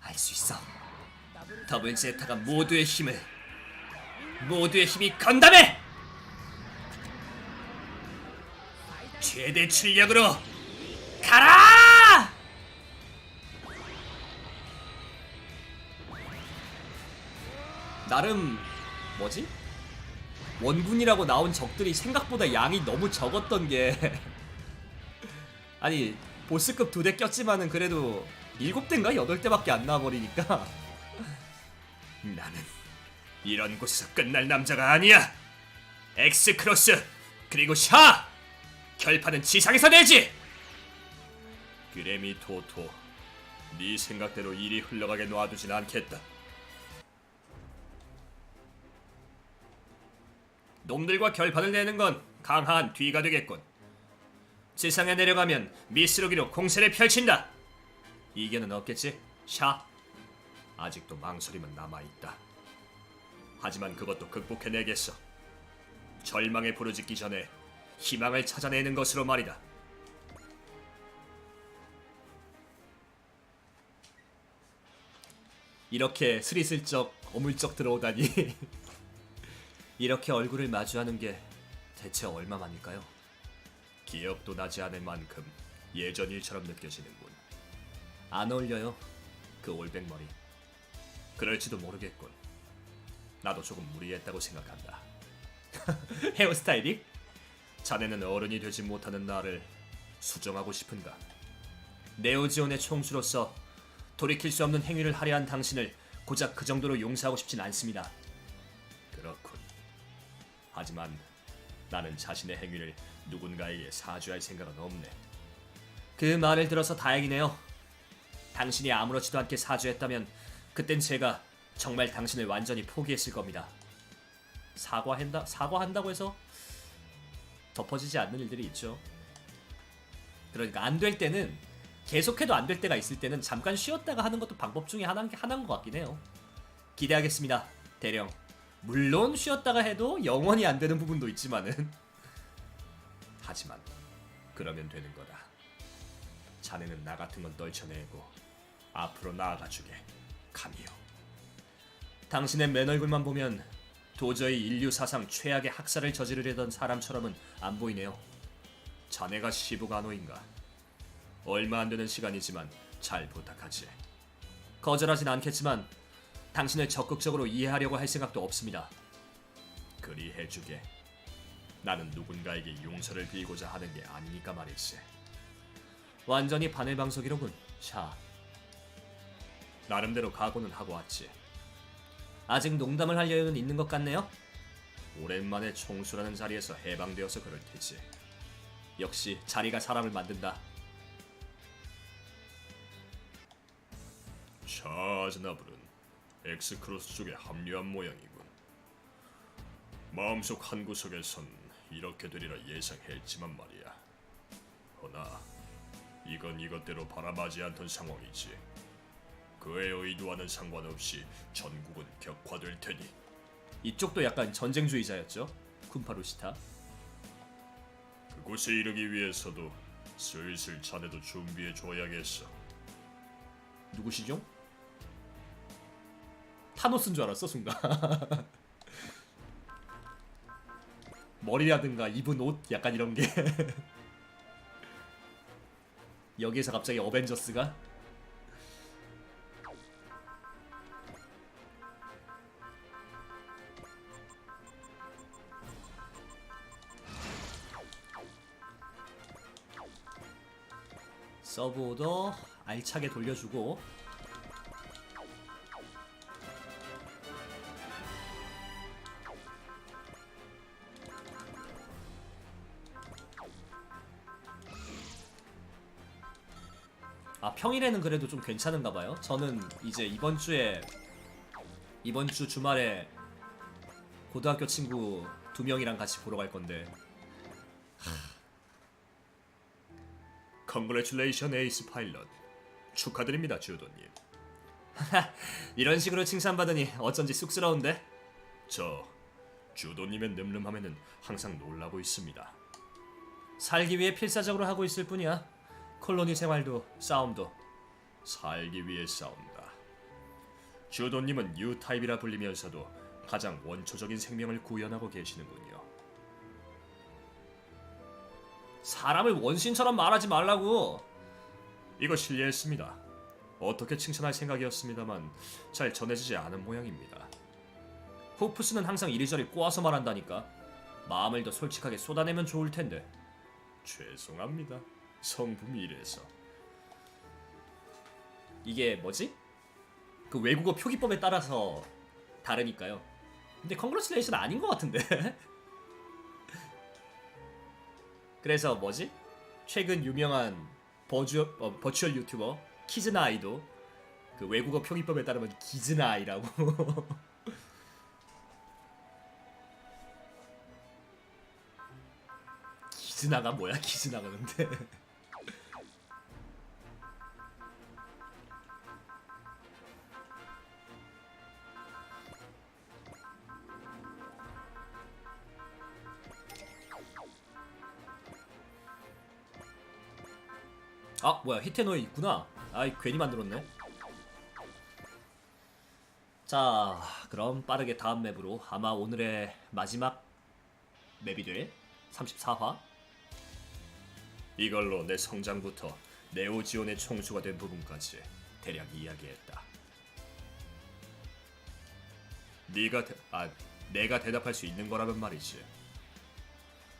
[SPEAKER 2] 알 수 있어. 더블 제타가 모두의 힘이 건담해. 최대 출력으로 가라!
[SPEAKER 1] 나름 뭐지? 원군이라고 나온 적들이 생각보다 양이 너무 적었던 게 아니 보스급 2대 꼈지만은 그래도 7대인가 8대밖에 안 나와버리니까
[SPEAKER 2] 나는 이런 곳에서 끝날 남자가 아니야. 엑스크로스 그리고 샤! 결판은 지상에서 내지!
[SPEAKER 3] 그레미 토토, 네 생각대로 일이 흘러가게 놔두진 않겠다.
[SPEAKER 2] 놈들과 결판을 내는 건 강한 뒤가 되겠군. 지상에 내려가면 미스루기로 공세를 펼친다. 이견은 없겠지? 샤?
[SPEAKER 3] 아직도 망설임은 남아있다. 하지만 그것도 극복해내겠어. 절망에 부르짖기 전에 희망을 찾아내는 것으로 말이다.
[SPEAKER 1] 이렇게 스리슬쩍 어물쩍 들어오다니 이렇게 얼굴을 마주하는 게 대체 얼마만일까요?
[SPEAKER 3] 기억도 나지 않을 만큼 예전 일처럼 느껴지는군.
[SPEAKER 1] 안 어울려요, 그 올백머리.
[SPEAKER 3] 그럴지도 모르겠군. 나도 조금 무리했다고 생각한다.
[SPEAKER 1] 헤어스타일이?
[SPEAKER 3] 자네는 어른이 되지 못하는 나를 수정하고 싶은가?
[SPEAKER 1] 네오지온의 총수로서 돌이킬 수 없는 행위를 하려 한 당신을 고작 그 정도로 용서하고 싶진 않습니다.
[SPEAKER 3] 그렇군. 하지만 나는 자신의 행위를 누군가에게 사죄할 생각은 없네.
[SPEAKER 1] 그 말을 들어서 다행이네요. 당신이 아무렇지도 않게 사죄했다면 그땐 제가 정말 당신을 완전히 포기했을 겁니다. 사과한다고 해서 덮어지지 않는 일들이 있죠. 그러니까 안 될 때는 계속해도 안 될 때가 있을 때는 잠깐 쉬었다가 하는 것도 방법 중에 하나인 것 같긴 해요. 기대하겠습니다, 대령. 물론 쉬었다가 해도 영원히 안 되는 부분도 있지만은 하지만 그러면 되는 거다. 자네는 나 같은 건 떨쳐내고 앞으로 나아가주게, 카미요. 당신의 맨 얼굴만 보면 도저히 인류 사상 최악의 학살을 저지르려던 사람처럼은 안 보이네요. 자네가 시부가노인가? 얼마 안 되는 시간이지만 잘 부탁하지. 거절하진 않겠지만 당신을 적극적으로 이해하려고 할 생각도 없습니다. 그리 해주게. 나는 누군가에게 용서를 빌고자 하는 게 아니니까 말이지. 완전히 바늘방석이로군, 샤. 나름대로 각오는 하고 왔지. 아직 농담을 할 여유는 있는 것 같네요. 오랜만에 총수라는 자리에서 해방되어서 그럴 테지. 역시 자리가 사람을 만든다.
[SPEAKER 3] 샤즈나블은 엑스크로스 쪽에 합류한 모양이군. 마음속 한구석에선 이렇게 되리라 예상했지만 말이야. 허나 이건 이것대로 바라마지 않던 상황이지. 그의 의도와는 상관없이 전국은 격화될 테니.
[SPEAKER 1] 이쪽도 약간 전쟁주의자였죠, 쿤파루시타.
[SPEAKER 3] 그곳에 이르기 위해서도 슬슬 자네도 준비해 줘야겠어.
[SPEAKER 1] 누구시죠? 타노스인 줄 알았어 순간. 머리라든가 입은 옷 약간 이런 게. 여기에서 갑자기 어벤져스가? 서브 오더 알차게 돌려주고. 아, 평일에는 그래도 좀 괜찮은가 봐요. 저는 이제 이번 주 주말에 고등학교 친구 2명이랑 같이 보러 갈 건데.
[SPEAKER 3] Congratulation 에이스 파일럿. 축하드립니다, 주도님.
[SPEAKER 1] 이런 식으로 칭찬받으니 어쩐지 쑥스러운데?
[SPEAKER 3] 저 주도님의 늠름함에는 항상 놀라고 있습니다.
[SPEAKER 1] 살기 위해 필사적으로 하고 있을 뿐이야. 콜로니 생활도 싸움도.
[SPEAKER 3] 살기 위해 싸운다. 주도님은 U 타입이라 불리면서도 가장 원초적인 생명을 구현하고 계시는군요.
[SPEAKER 1] 사람을 원신처럼 말하지 말라고.
[SPEAKER 3] 이거 실례했습니다. 어떻게 칭찬할 생각이었습니다만 잘 전해지지 않은 모양입니다.
[SPEAKER 1] 호프스는 항상 이리저리 꼬아서 말한다니까. 마음을 더 솔직하게 쏟아내면 좋을 텐데.
[SPEAKER 3] 죄송합니다. 성품이 이래서.
[SPEAKER 1] 이게 뭐지? 그 외국어 표기법에 따라서 다르니까요. 근데 컨그레츄레이션 아닌 것 같은데. 그래서 뭐지? 최근 유명한 버추얼 유튜버 키즈나 아이도 그 외국어 표기법에 따르면 기즈나 아이라고. 기즈나가 뭐야? 기즈나가 근데. 아 뭐야, 히테노에 있구나. 아이 괜히 만들었네. 자 그럼 빠르게 다음 맵으로, 아마 오늘의 마지막 맵이 될 34화.
[SPEAKER 3] 이걸로 내 성장부터 네오지온의 총수가 된 부분까지 대략 이야기했다. 내가 대답할 수 있는 거라면 말이지.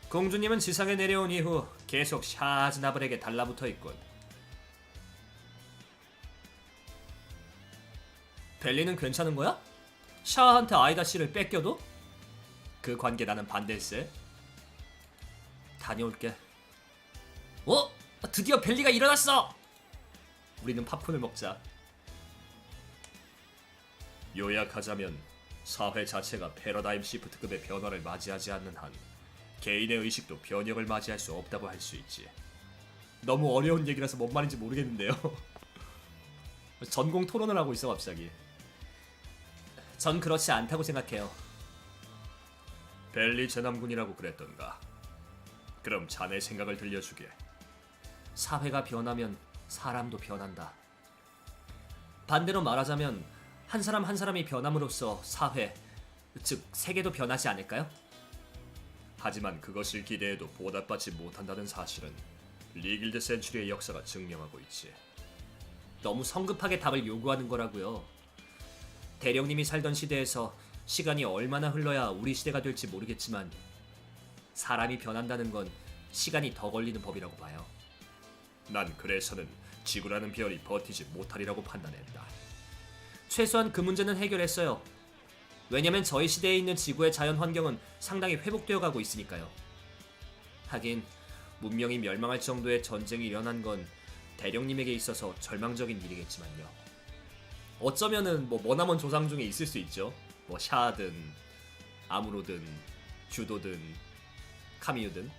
[SPEAKER 1] 공주님은 지상에 내려온 이후 계속 샤즈나블에게 달라붙어 있군. 벨리는 괜찮은 거야? 샤한테 아이다 씨를 뺏겨도? 그 관계 나는 반대일세. 다녀올게. 어? 드디어 벨리가 일어났어! 우리는 팝콘을 먹자.
[SPEAKER 3] 요약하자면 사회 자체가 패러다임 시프트급의 변화를 맞이하지 않는 한 개인의 의식도 변혁을 맞이할 수 없다고 할 수 있지.
[SPEAKER 1] 너무 어려운 얘기라서 뭔 말인지 모르겠는데요. 전공 토론을 하고 있어 갑자기. 전 그렇지 않다고 생각해요.
[SPEAKER 2] 벨리 제남군이라고 그랬던가. 그럼 자네 생각을 들려주게.
[SPEAKER 1] 사회가 변하면 사람도 변한다. 반대로 말하자면 한 사람 한 사람이 변함으로써 사회, 즉 세계도 변하지 않을까요?
[SPEAKER 2] 하지만 그것을 기대해도 보답받지 못한다는 사실은 리길드 센츄리의 역사가 증명하고 있지.
[SPEAKER 1] 너무 성급하게 답을 요구하는 거라고요. 대령님이 살던 시대에서 시간이 얼마나 흘러야 우리 시대가 될지 모르겠지만 사람이 변한다는 건 시간이 더 걸리는 법이라고 봐요.
[SPEAKER 2] 난 그래서는 지구라는 별이 버티지 못하리라고 판단했다.
[SPEAKER 1] 최소한 그 문제는 해결했어요. 왜냐면 저희 시대에 있는 지구의 자연 환경은 상당히 회복되어 가고 있으니까요. 하긴 문명이 멸망할 정도의 전쟁이 일어난 건 대령님에게 있어서 절망적인 일이겠지만요. 어쩌면은 뭐 머나먼 조상 중에 있을 수 있죠. 뭐 샤든, 아무로든, 주도든, 카미유든.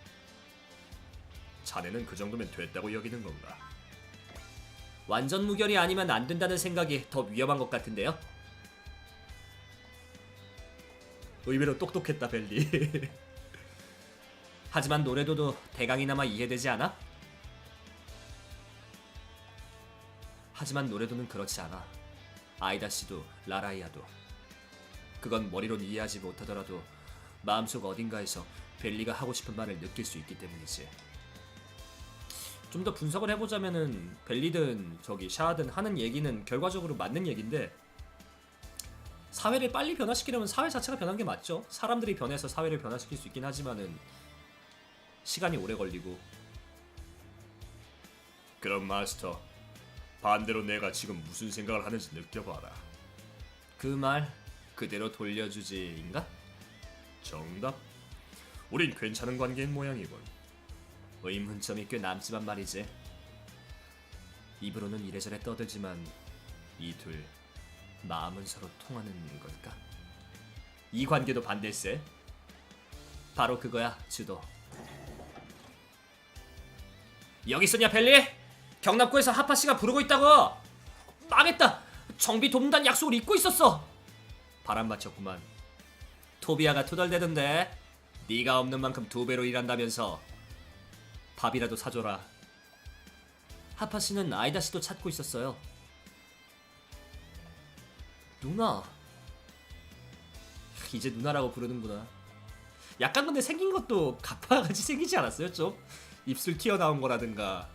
[SPEAKER 2] 자네는 그 정도면 됐다고 여기는 건가?
[SPEAKER 1] 완전 무결이 아니면 안 된다는 생각이 더 위험한 것 같은데요. 의외로 똑똑했다 벨리. 하지만 노래도도 대강이나마 이해되지 않아? 하지만 노래도는 그렇지 않아. 아이다 씨도 라라이아도. 그건 머리론 이해하지 못하더라도 마음속 어딘가에서 벨리가 하고 싶은 말을 느낄 수 있기 때문이지. 좀 더 분석을 해보자면은 벨리든 저기 샤든 하는 얘기는 결과적으로 맞는 얘기인데 사회를 빨리 변화시키려면 사회 자체가 변한 게 맞죠. 사람들이 변해서 사회를 변화시킬 수 있긴 하지만은 시간이 오래 걸리고.
[SPEAKER 2] 그럼 마스터, 반대로 내가 지금 무슨 생각을 하는지 느껴봐라.
[SPEAKER 1] 그 말 그대로 돌려주지인가?
[SPEAKER 2] 정답? 우린 괜찮은 관계인 모양이군.
[SPEAKER 1] 의문점이 꽤 남지만 말이지. 입으로는 이래저래 떠들지만 이 둘 마음은 서로 통하는 걸까? 이 관계도 반대세. 바로 그거야 주도. 여기 있었냐 벨리? 경납고에서 하파씨가 부르고 있다고. 망했다. 정비 돕는다는 약속을 잊고 있었어. 바람 맞췄구만. 토비아가 투덜대던데 네가 없는 만큼 2배로 일한다면서. 밥이라도 사줘라. 하파씨는 아이다씨도 찾고 있었어요. 누나. 이제 누나라고 부르는구나. 약간 근데 생긴 것도 가파같이 생기지 않았어요? 좀 입술 튀어나온 거라든가.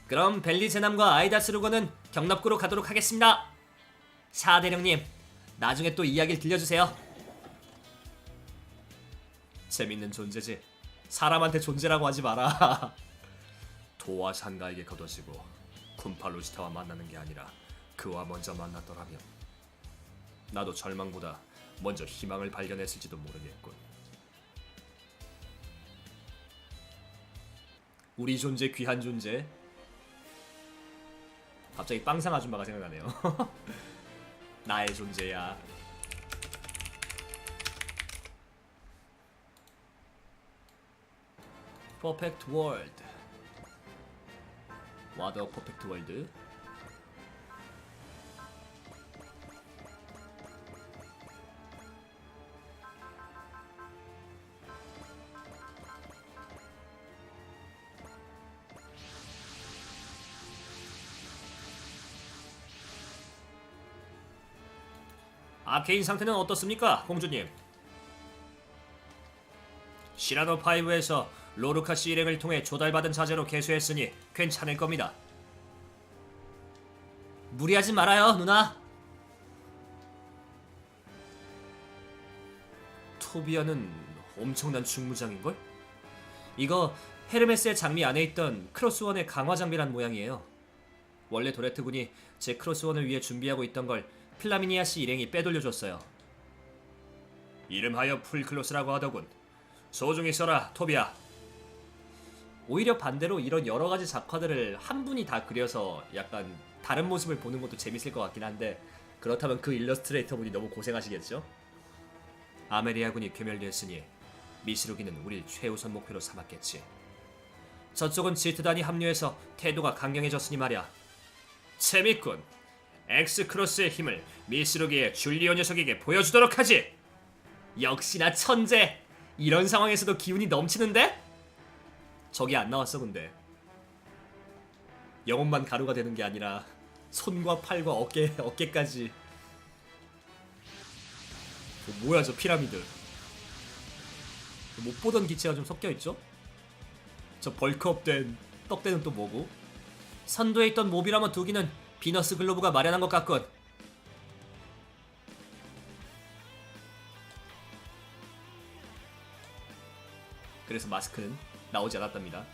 [SPEAKER 1] 그럼 벨리 제남과 아이다 스루거는 경납고로 가도록 하겠습니다. 샤 대령님, 나중에 또 이야기를 들려주세요. 재밌는 존재지. 사람한테 존재라고 하지 마라.
[SPEAKER 2] 도와 산가에게 거둬지고 쿤팔루시타와 만나는 게 아니라 그와 먼저 만났더라면 나도 절망보다 먼저 희망을 발견했을지도 모르겠군.
[SPEAKER 1] 우리 존재 귀한 존재. 갑자기 빵상 아줌마가 생각나네요. 나의 존재야. 퍼펙트 월드. 와더 퍼펙트 월드. 아케인 상태는 어떻습니까, 공주님? 시라노 5에서 로루카 씨 일행을 통해 조달받은 자재로 개수했으니 괜찮을 겁니다. 무리하지 말아요, 누나. 토비아는 엄청난 중무장인걸? 이거 헤르메스의 장미 안에 있던 크로스원의 강화 장비란 모양이에요. 원래 도레트군이 제 크로스원을 위해 준비하고 있던 걸 플라미니아 씨 일행이 빼돌려줬어요.
[SPEAKER 2] 이름하여 풀클로스라고 하더군. 소중히 써라, 토비야.
[SPEAKER 1] 오히려 반대로 이런 여러 가지 작화들을 한 분이 다 그려서 약간 다른 모습을 보는 것도 재밌을 것 같긴 한데 그렇다면 그 일러스트레이터 분이 너무 고생하시겠죠? 아메리아군이 괴멸되었으니 미시루기는 우릴 최우선 목표로 삼았겠지. 저쪽은 지트단이 합류해서 태도가 강경해졌으니 말이야. 재밌군. 엑스크로스의 힘을 미스루기의 줄리오 녀석에게 보여주도록 하지. 역시나 천재. 이런 상황에서도 기운이 넘치는데? 저기 안 나왔어 근데. 영혼만 가루가 되는 게 아니라 손과 팔과 어깨까지. 뭐야 저 피라미드. 못 보던 기체가 좀 섞여 있죠? 저 벌크업된 떡대는 또 뭐고? 선두에 있던 모비라마 두 기는 비너스 글로브가 마련한 것 같군. 그래서 마스크는 나오지 않았답니다.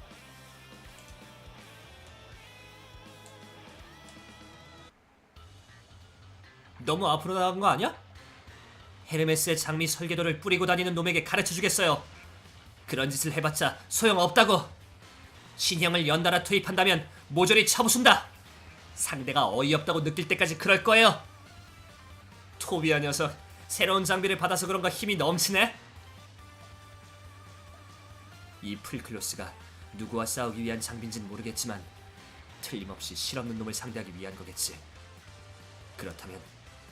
[SPEAKER 1] 너무 앞으로 나간 거 아니야? 헤르메스의 장미 설계도를 뿌리고 다니는 놈에게 가르쳐주겠어요. 그런 짓을 해봤자 소용없다고. 신형을 연달아 투입한다면 모조리 쳐부순다. 상대가 어이없다고 느낄 때까지 그럴 거예요. 토비아 녀석, 새로운 장비를 받아서 그런가 힘이 넘치네. 이 풀클로스가 누구와 싸우기 위한 장비인진 모르겠지만 틀림없이 실없는 놈을 상대하기 위한 거겠지. 그렇다면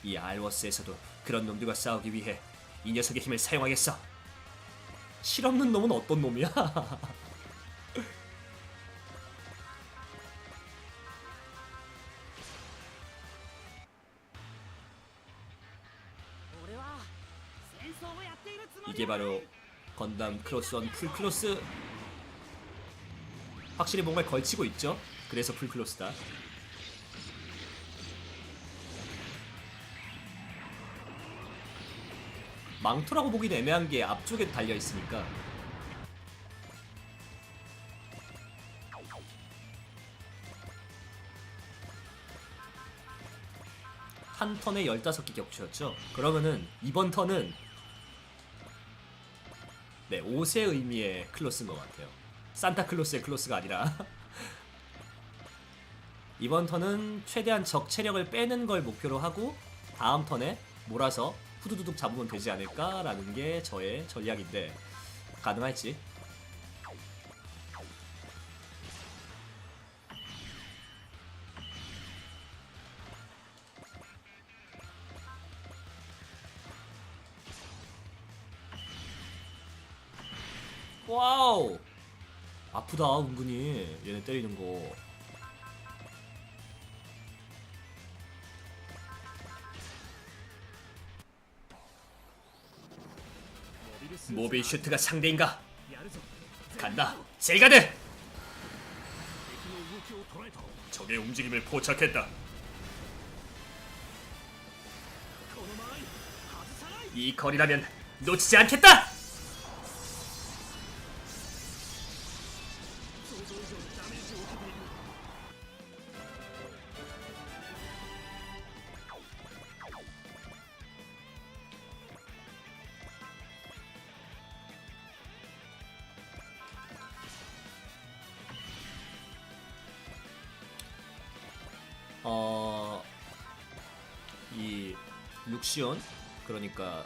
[SPEAKER 1] 이 알워스에서도 그런 놈들과 싸우기 위해 이 녀석의 힘을 사용하겠어. 실없는 놈은 어떤 놈이야? 이게 바로 건담 크로스원 풀클로스. 확실히 뭔가를 걸치고 있죠? 그래서 풀클로스다. 망토라고 보기는 애매한 게 앞쪽에 달려있으니까. 한 턴에 15개 격추였죠? 그러면은 이번 턴은 네, 5세 의미의 클로스인 것 같아요. 산타클로스의 클로스가 아니라 이번 턴은 최대한 적 체력을 빼는 걸 목표로 하고 다음 턴에 몰아서 후두두둑 잡으면 되지 않을까라는 게 저의 전략인데 가능할지. 와우, 아프다 은근히 얘네 때리는 거. 모빌 슈트가 상대인가? 간다, 셀가드!
[SPEAKER 3] 적의 움직임을 포착했다.
[SPEAKER 1] 이 거리라면 놓치지 않겠다! 이 룩시온, 그러니까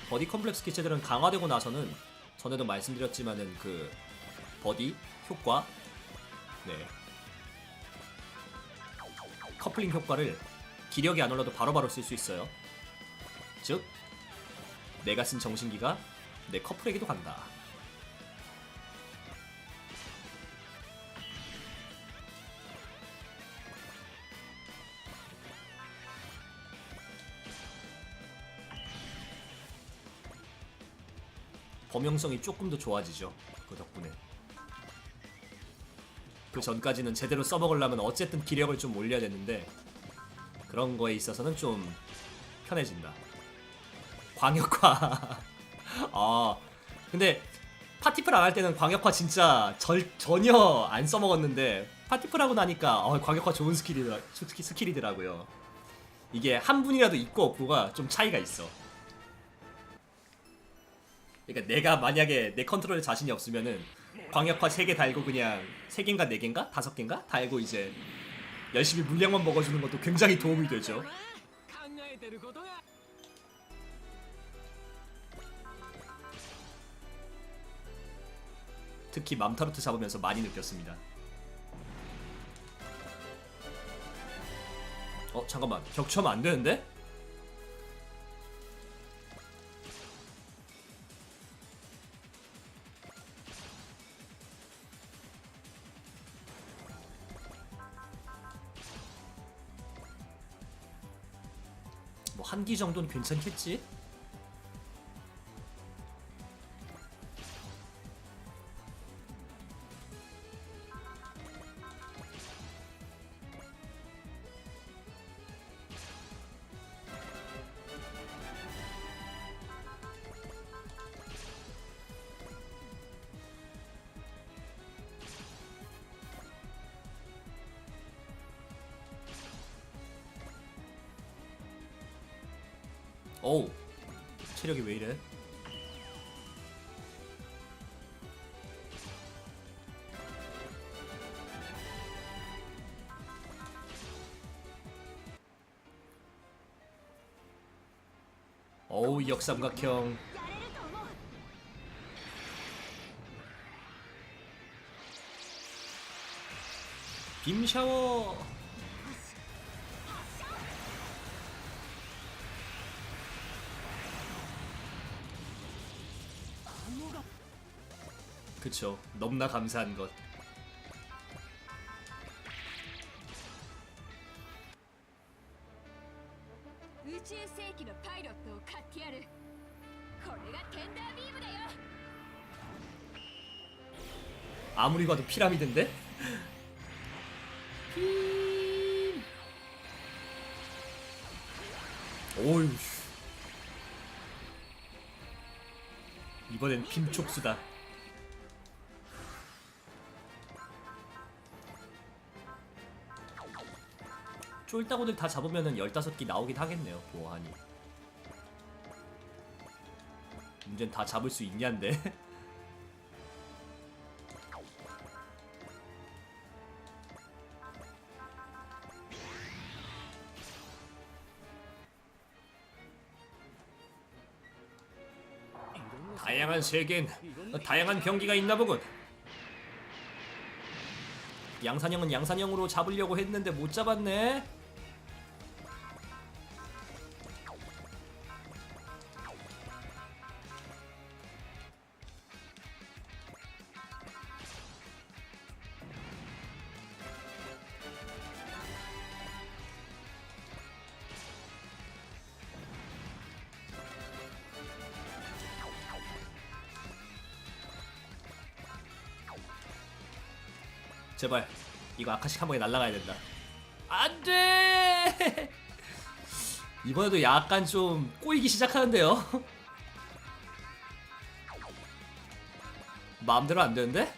[SPEAKER 1] 버디 컴플렉스 기체들은 강화되고 나서는 전에도 말씀드렸지만은 그 버디 효과, 네, 커플링 효과를 기력이 안 올라도 바로바로 쓸 수 있어요. 즉 내가 쓴 정신기가 내 커플에게도 간다. 범용성이 조금 더 좋아지죠. 그 덕분에. 그 전까지는 제대로 써먹으려면 어쨌든 기력을 좀 올려야 되는데 그런 거에 있어서는 좀 편해진다. 광역화. 아, 근데 파티플 안 할 때는 광역화 진짜 전혀 안 써먹었는데 파티플 하고 나니까 광역화 좋은 스킬이더라고요. 이게 한 분이라도 있고 없고가 좀 차이가 있어. 그러니까 내가 만약에 내 컨트롤에 자신이 없으면은 광역화 3개 달고 그냥 3개인가 4개인가? 5개인가? 달고 이제 열심히 물량만 먹어주는 것도 굉장히 도움이 되죠. 특히 맘타르트 잡으면서 많이 느꼈습니다. 잠깐만, 격추하면 안 되는데? 뭐 한기 정도는 괜찮겠지? 어우, 체력이 왜 이래? 어우, 역삼각형. 빔 샤워. 그쵸, 너무나 감사한 것. 아무리 봐도 피라미드인데? 빔. 오유. 이번엔 빔 촉수다. 쫄따구들 다 잡으면은 15기 나오긴 하겠네요, 보안이. 문제는 다 잡을 수 있냐인데. 다양한 세계엔 다양한 병기가 있나 보군. 양산형은 양산형으로 잡으려고 했는데 못 잡았네. 제발 이거 아카식 한 방에 날아가야 된다. 안돼. 이번에도 약간 좀 꼬이기 시작하는데요. 마음대로 안 되는데?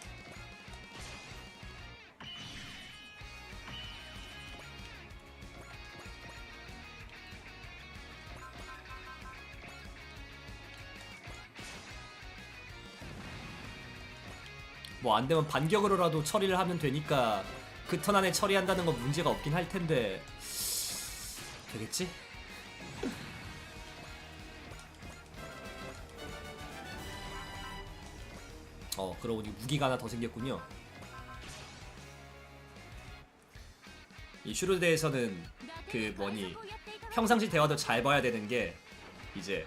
[SPEAKER 1] 뭐 안되면 반격으로라도 처리를 하면 되니까 그 턴 안에 처리한다는 건 문제가 없긴 할 텐데 되겠지? 그러고 보니 무기가 하나 더 생겼군요. 이 슈르드에서는 그 뭐니 평상시 대화도 잘 봐야 되는 게 이제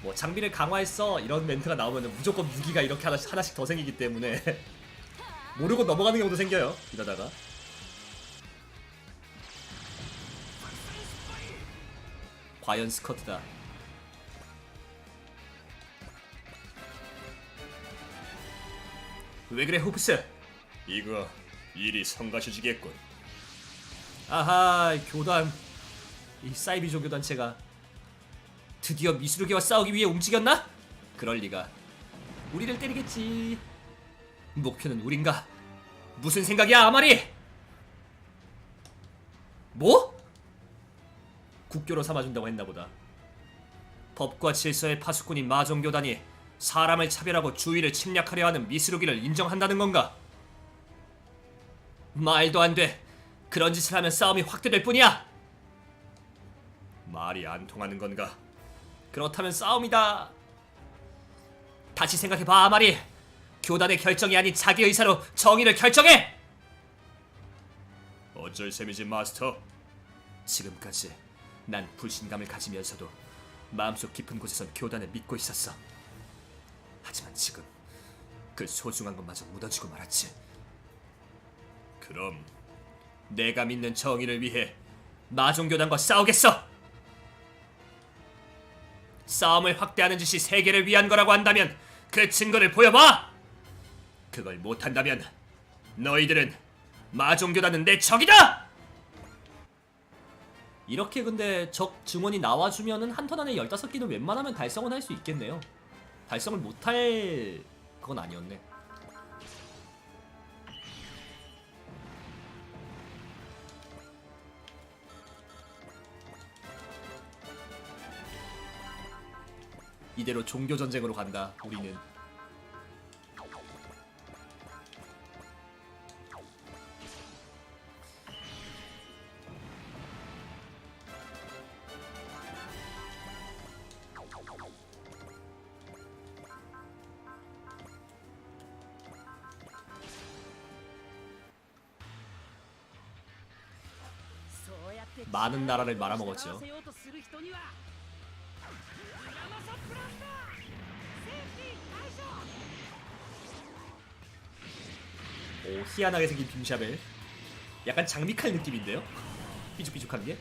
[SPEAKER 1] 뭐 장비를 강화했어 이런 멘트가 나오면 무조건 무기가 이렇게 하나씩 더 생기기 때문에 모르고 넘어가는 경우도 생겨요. 이러다가 과연 스커트다. 왜 그래 호프스?
[SPEAKER 2] 이거 일이 성가셔지겠군.
[SPEAKER 1] 아하, 교단, 이 사이비조 교단체가 드디어 미스루기와 싸우기 위해 움직였나? 그럴 리가. 우리를 때리겠지. 목표는 우린가? 무슨 생각이야 아마리? 뭐? 국교로 삼아준다고 했나보다. 법과 질서의 파수꾼인 마종교단이 사람을 차별하고 주위를 침략하려 하는 미스루기를 인정한다는 건가? 말도 안 돼. 그런 짓을 하면 싸움이 확대될 뿐이야.
[SPEAKER 2] 말이 안 통하는 건가?
[SPEAKER 1] 그렇다면 싸움이다. 다시 생각해봐 아마리. 교단의 결정이 아닌 자기 의사로 정의를 결정해!
[SPEAKER 3] 어쩔 셈이지 마스터.
[SPEAKER 1] 지금까지 난 불신감을 가지면서도 마음속 깊은 곳에선 교단을 믿고 있었어. 하지만 지금 그 소중한 것마저 무너지고 말았지.
[SPEAKER 3] 그럼
[SPEAKER 1] 내가 믿는 정의를 위해 마종교단과 싸우겠어! 싸움을 확대하는 짓이 세계를 위한 거라고 한다면 그 증거를 보여봐! 그걸 못한다면 너희들은 마종교단은 내 적이다! 이렇게 근데 적 증원이 나와주면은 한 턴 안에 15개는 웬만하면 달성은 할 수 있겠네요. 달성을 못할 그건 아니었네. 이대로 종교전쟁으로 간다 우리는. 많은 나라를 말아먹었죠. 오, 희한하게 생긴 빔샤벨. 약간 장미칼 느낌인데요? 삐죽삐죽한 게?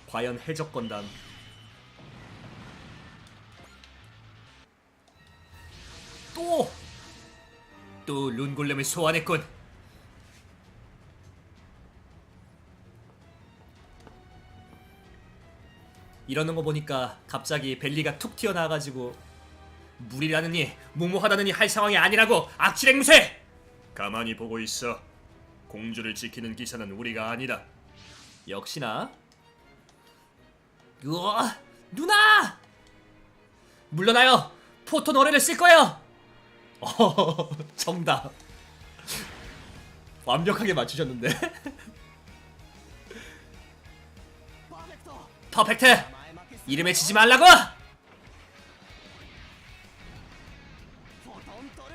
[SPEAKER 1] 과연 해적 건담 또 룬골렘을 소환했군. 이러는 거 보니까 갑자기 벨리가 툭 튀어나와가지고 무리라느니 무모하다느니 할 상황이 아니라고 악질행무새!
[SPEAKER 3] 가만히 보고 있어. 공주를 지키는 기사는 우리가 아니다.
[SPEAKER 1] 역시나. 우와, 누나! 물러나요! 포톤 어뢰를 쓸 거예요! 정답. 완벽하게 맞추셨는데? 퍼펙트! 이름에 치지 말라고!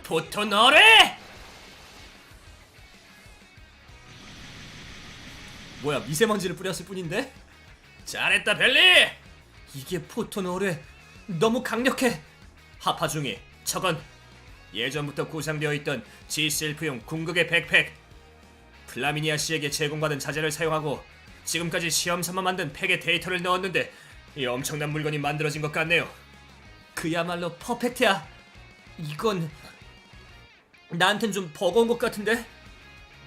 [SPEAKER 1] 포톤 어뢰! 뭐야, 미세먼지를 뿌렸을 뿐인데?
[SPEAKER 3] 잘했다 벨리!
[SPEAKER 1] 이게 포톤 어뢰 너무 강력해. 하파중이 저건 예전부터 구상되어 있던 G셀프용 궁극의 백팩. 플라미니아 씨에게 제공받은 자재를 사용하고 지금까지 시험 삼아 만든 팩에 데이터를 넣었는데 이 엄청난 물건이 만들어진 것 같네요. 그야말로 퍼펙트야. 이건 나한텐 좀 버거운 것 같은데?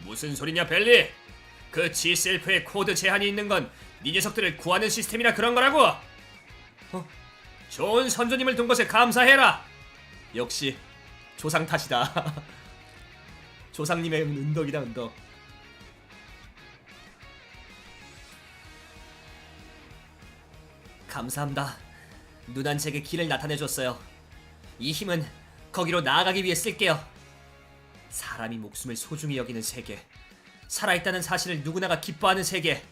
[SPEAKER 3] 무슨 소리냐 벨리? 그 G셀프에 코드 제한이 있는 건 네 녀석들을 구하는 시스템이라 그런 거라고. 좋은 선조님을 둔 것에 감사해라.
[SPEAKER 1] 역시 조상 탓이다. 조상님의 은덕이다, 은덕. 감사합니다. 누난 제게 길을 나타내줬어요. 이 힘은 거기로 나아가기 위해 쓸게요. 사람이 목숨을 소중히 여기는 세계, 살아있다는 사실을 누구나가 기뻐하는 세계.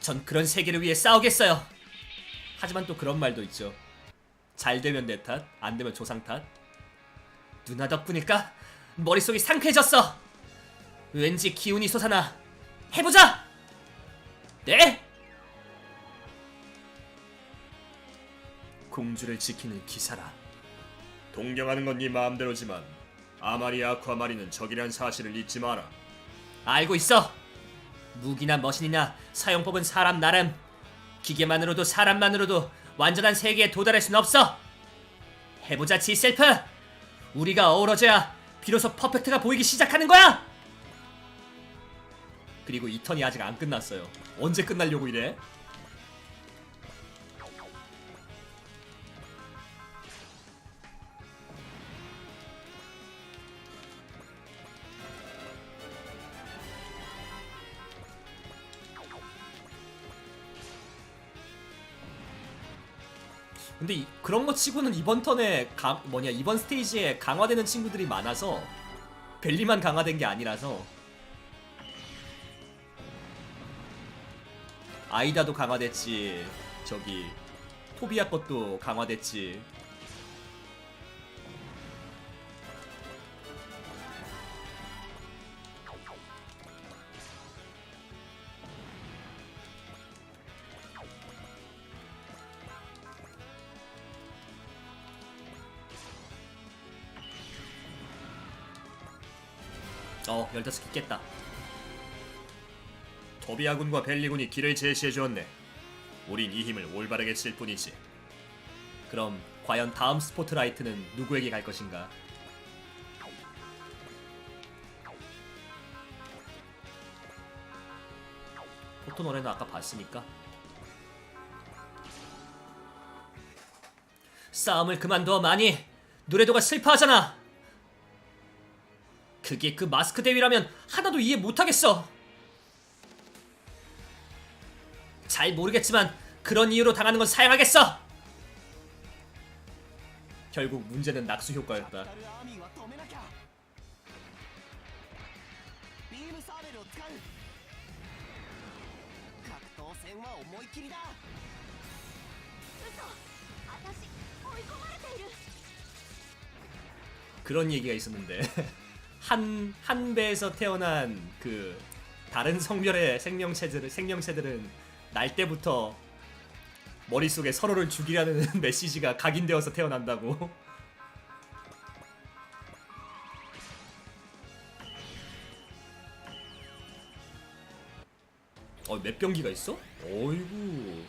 [SPEAKER 1] 전 그런 세계를 위해 싸우겠어요. 하지만 또 그런 말도 있죠. 잘 되면 내 탓, 안 되면 조상 탓. 누나 덕분일까? 머릿속이 상쾌해졌어. 왠지 기운이 솟아나. 해보자! 네? 공주를 지키는 기사라.
[SPEAKER 3] 동경하는 건 네 마음대로지만 아마리 아쿠아마리는 적이란 사실을 잊지 마라.
[SPEAKER 1] 알고 있어. 무기나 머신이나 사용법은 사람 나름. 기계만으로도 사람만으로도 완전한 세계에 도달할 순 없어. 해보자 G셀프. 우리가 어우러져야 비로소 퍼펙트가 보이기 시작하는 거야. 그리고 이 턴이 아직 안 끝났어요. 언제 끝나려고 이래? 근데 그런 거 치고는 이번 턴에 이번 스테이지에 강화되는 친구들이 많아서 벨리만 강화된 게 아니라서 아이다도 강화됐지, 저기 토비아 것도 강화됐지. 어, 15개 깼다.
[SPEAKER 2] 토비아군과 벨리군이 길을 제시해 주었네. 우린 이 힘을 올바르게 쓸 뿐이지.
[SPEAKER 1] 그럼 과연 다음 스포트라이트는 누구에게 갈 것인가? 포토 노래는 아까 봤으니까. 싸움을 그만둬, 많이. 노래도가 슬퍼하잖아. 그게 그 마스크 대위라면 하나도 이해 못하겠어. 잘 모르겠지만 그런 이유로 당하는 건 사양하겠어. 결국 문제는 낙수 효과였다.
[SPEAKER 4] アーミーは止めなきゃ。ビームサーベルを使う。格闘戦は思い切りだ。嘘、私追い込まれている。
[SPEAKER 1] 그런 얘기가 있었는데 한 배에서 태어난 그 다른 성별의 생명체들은 날 때부터 머릿속에 서로를 죽이라는 메시지가 각인되어서 태어난다고. 몇 병기가 있어? 어이구.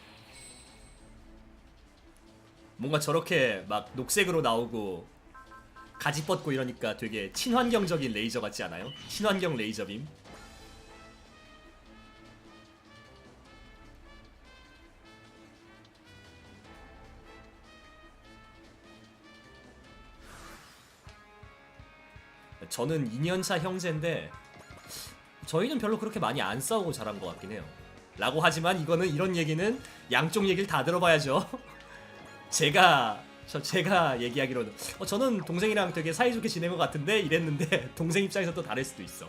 [SPEAKER 1] 뭔가 저렇게 막 녹색으로 나오고 가지 뻗고 이러니까 되게 친환경적인 레이저 같지 않아요? 친환경 레이저빔. 저는 2년차 형제인데 저희는 별로 그렇게 많이 안 싸우고 자란 것 같긴 해요. 라고 하지만 이런 얘기는 양쪽 얘기를 다 들어봐야죠. 제가 얘기하기로는 저는 동생이랑 되게 사이좋게 지낸 것 같은데 이랬는데 동생 입장에서 또 다를 수도 있어.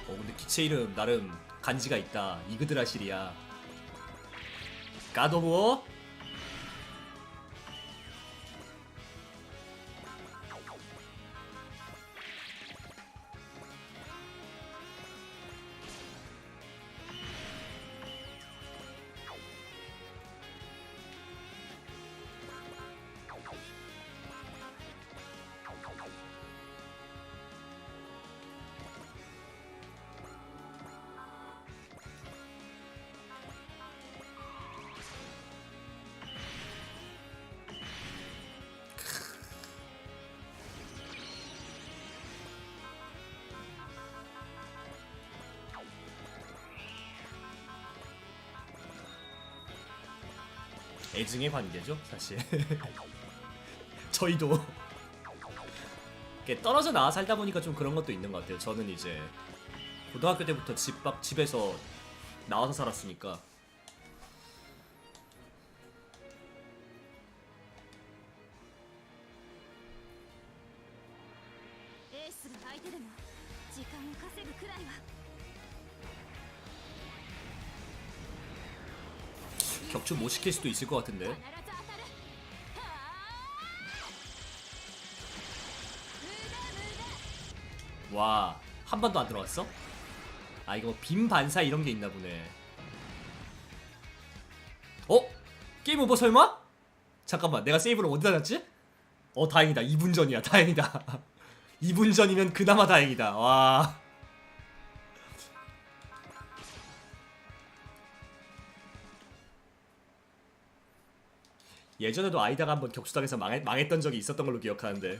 [SPEAKER 1] 근데 기체 이름 나름 간지가 있다. 이그드라실이야. 갓오브워? 애증의 관계죠, 사실. 저희도 이렇게 떨어져 나와 살다 보니까 좀 그런 것도 있는 것 같아요. 저는 이제 고등학교 때부터 집에서 나와서 살았으니까.
[SPEAKER 5] 에이스가 相手でも時間を稼ぐくらいは
[SPEAKER 1] 격추 못 시킬 수도 있을 것 같은데.
[SPEAKER 5] 必ず当たるはあ無駄無駄
[SPEAKER 1] 와, 한 번도 안 들어갔어? 아, 이거 빔 반사 이런 게 있나 보네. 게임 오버 설마? 잠깐만, 내가 세이브를 어디다 놨지? 다행이다. 2분 전이야. 다행이다. 2분 전이면 그나마 다행이다. 와. 예전에도 아이다가 한번 격수당해서 망했던 적이 있었던 걸로 기억하는데.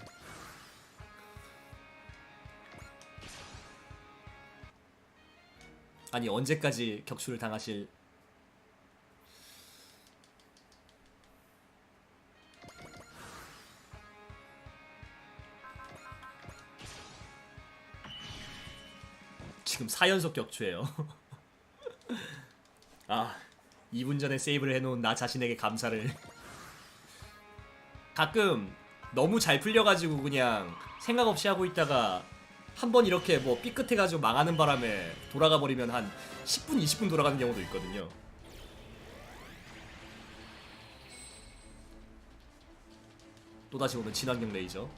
[SPEAKER 1] 아니, 언제까지 격수를 당하실. 지금 4연속 격추예요. 아, 2분 전에 세이브를 해놓은 나 자신에게 감사를. 가끔 너무 잘 풀려가지고 그냥 생각 없이 하고 있다가 한번 이렇게 뭐 삐끗해가지고 망하는 바람에 돌아가 버리면 한 10분, 20분 돌아가는 경우도 있거든요. 또다시 오는 친환경 레이저.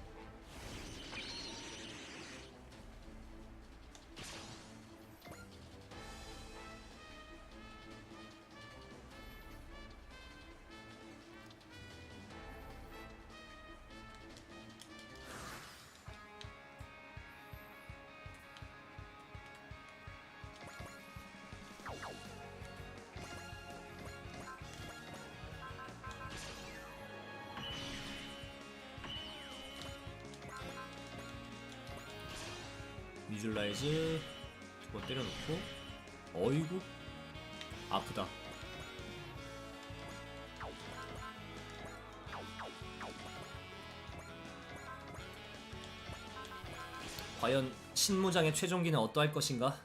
[SPEAKER 1] 비줄라이즈 두번 때려놓고. 어이구 아프다. 과연 신무장의 최종기는 어떠할 것인가?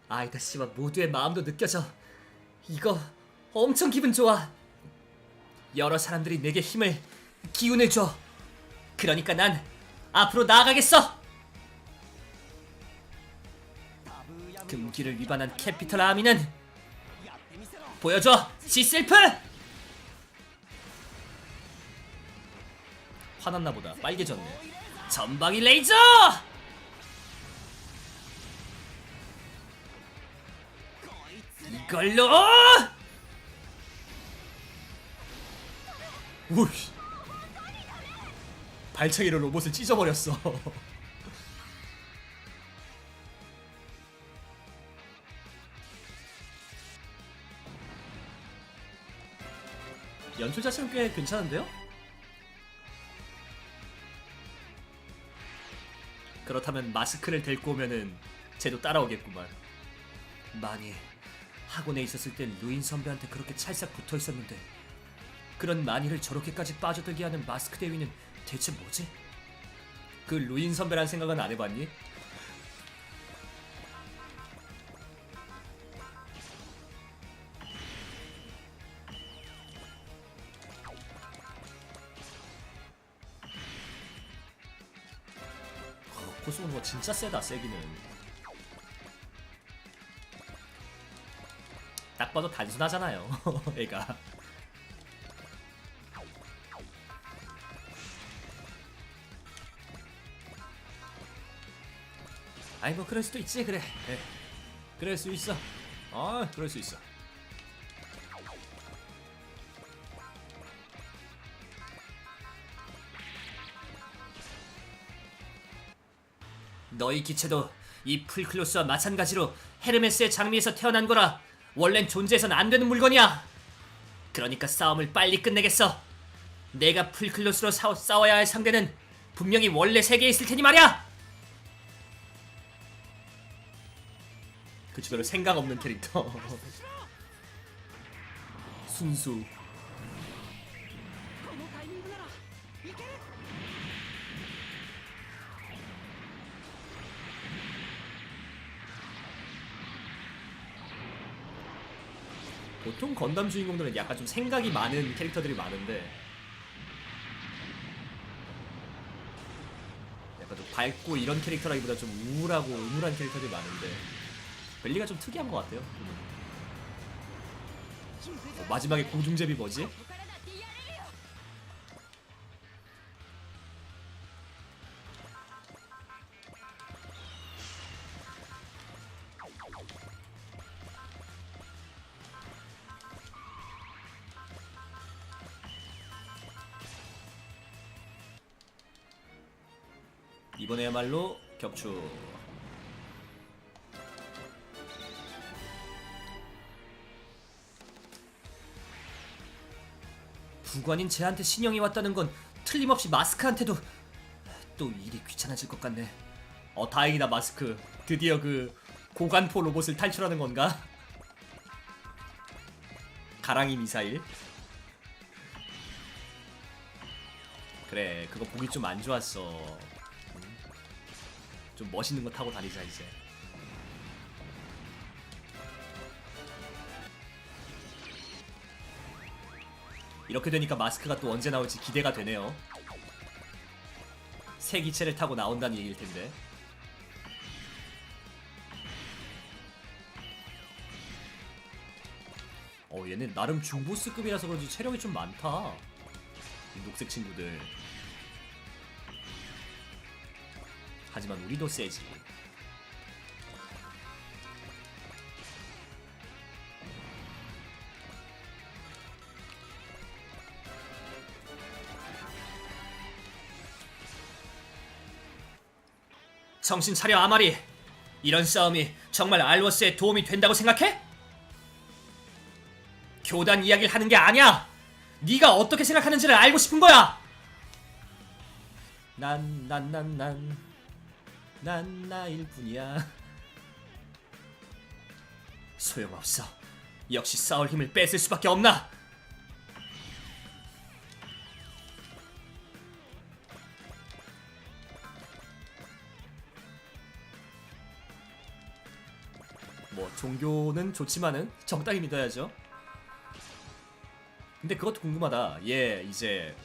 [SPEAKER 1] 아이다 씨발 모두의 마음도 느껴져. 이거 엄청 기분 좋아. 여러 사람들이 내게 힘을 기운을 줘. 그러니까 난 앞으로 나아가겠어. 금기를 위반한 캐피털 아미는 보여줘 G셀프! 화났나보다. 빨개졌네. 전방위 레이저! 이걸로! 우이, 발차기로 로봇을 찢어버렸어. 연출 자체는 꽤 괜찮은데요? 그렇다면 마스크를 데리고 오면은 쟤도 따라오겠구만. 만일 학원에 있었을 땐 루인 선배한테 그렇게 찰싹 붙어 있었는데 그런 만일을 저렇게까지 빠져들게 하는 마스크 대위는 대체 뭐지? 그 루인 선배란 생각은 안 해봤니? 고스모노가 진짜 세다. 세기는 딱 봐도 단순하잖아요. 애가. 아이 뭐 그럴 수도 있지. 그래. 네. 그럴 수 있어. 그럴 수 있어. 너희 기체도 이 풀클로스와 마찬가지로 헤르메스의 장미에서 태어난 거라 원래는 존재해선 안 되는 물건이야. 그러니까 싸움을 빨리 끝내겠어. 내가 풀클로스로 싸워야 할 상대는 분명히 원래 세계에 있을 테니 말이야. 그치대로 생각 없는 캐릭터. 순수. 보통 건담 주인공들은 약간 좀 생각이 많은 캐릭터들이 많은데 약간 좀 밝고 이런 캐릭터라기보다 좀 우울하고 음울한 캐릭터들이 많은데 벨리가 좀 특이한 것 같아요. 마지막에 공중제비 뭐지? 이번에야말로 격추. 부관인 쟤한테 신형이 왔다는 건 틀림없이 마스크한테도 또 일이 귀찮아질 것 같네. 다행이다. 마스크 드디어 그 고관포 로봇을 탈출하는 건가? 가랑이 미사일. 그래, 그거 보기 좀 안 좋았어. 좀 멋있는 거 타고 다니자 이제. 이렇게 되니까 마스크가 또 언제 나올지 기대가 되네요. 새 기체를 타고 나온다는 얘기일 텐데. 얘는 나름 중보스급이라서 그런지 체력이 좀 많다. 이 녹색 친구들. 하지만 우리도 세지. 정신 차려 아마리. 이런 싸움이 정말 알로스에 도움이 된다고 생각해? 교단 이야기를 하는 게 아니야. 네가 어떻게 생각하는지를 알고 싶은 거야. 난 나일 뿐이야. 소용없어. 역시 싸울 힘을 뺏을 수밖에 없나. 뭐 종교는 좋지만은 적당히 믿어야죠. 근데 그것도 궁금하다. 얘 이제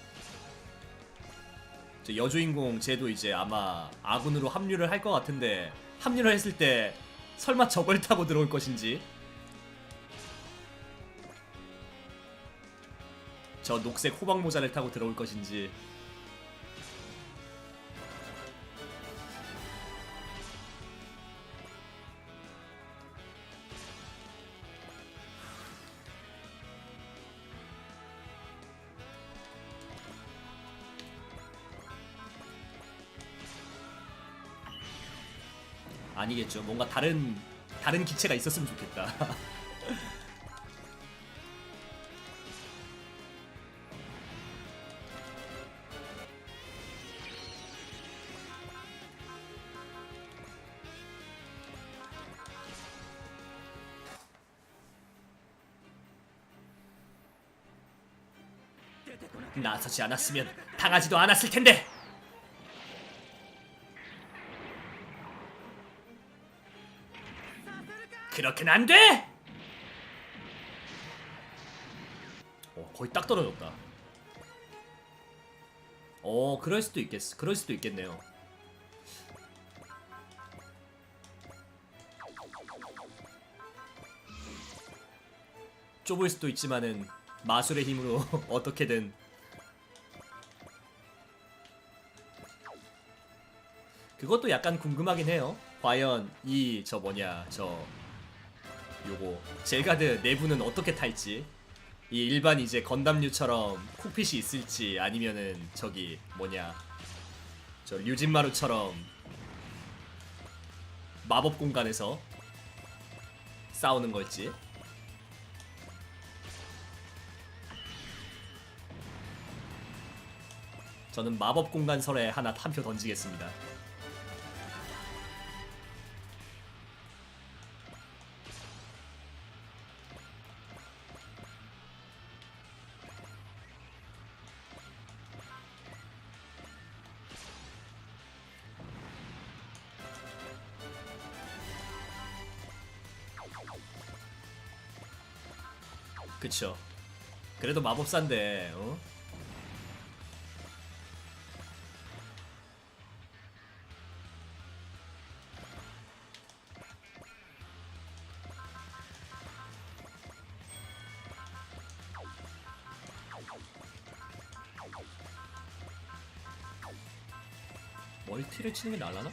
[SPEAKER 1] 저 여주인공 쟤도 이제 아마 아군으로 합류를 할 것 같은데 합류를 했을 때 설마 저걸 타고 들어올 것인지, 저 녹색 호박 모자를 타고 들어올 것인지. 아니겠죠. 뭔가 다른 기체가 있었으면 좋겠다. 나서지 않았으면 당하지도 않았을 텐데. 그렇게는 안 돼! 거의 딱 떨어졌다. 그럴 수도 있겠네요. 좁을 수도 있지만은 마술의 힘으로 어떻게든. 그것도 약간 궁금하긴 해요. 과연 요거 젤가드 내부는 어떻게 탈지. 이 일반 이제 건담류처럼 콕핏이 있을지, 아니면은 저 류진마루처럼 마법 공간에서 싸우는 걸지. 저는 마법 공간설에 하나 한 표 던지겠습니다. 그쵸. 그래도 마법사인데, 멀티를 치는 게 나을라나?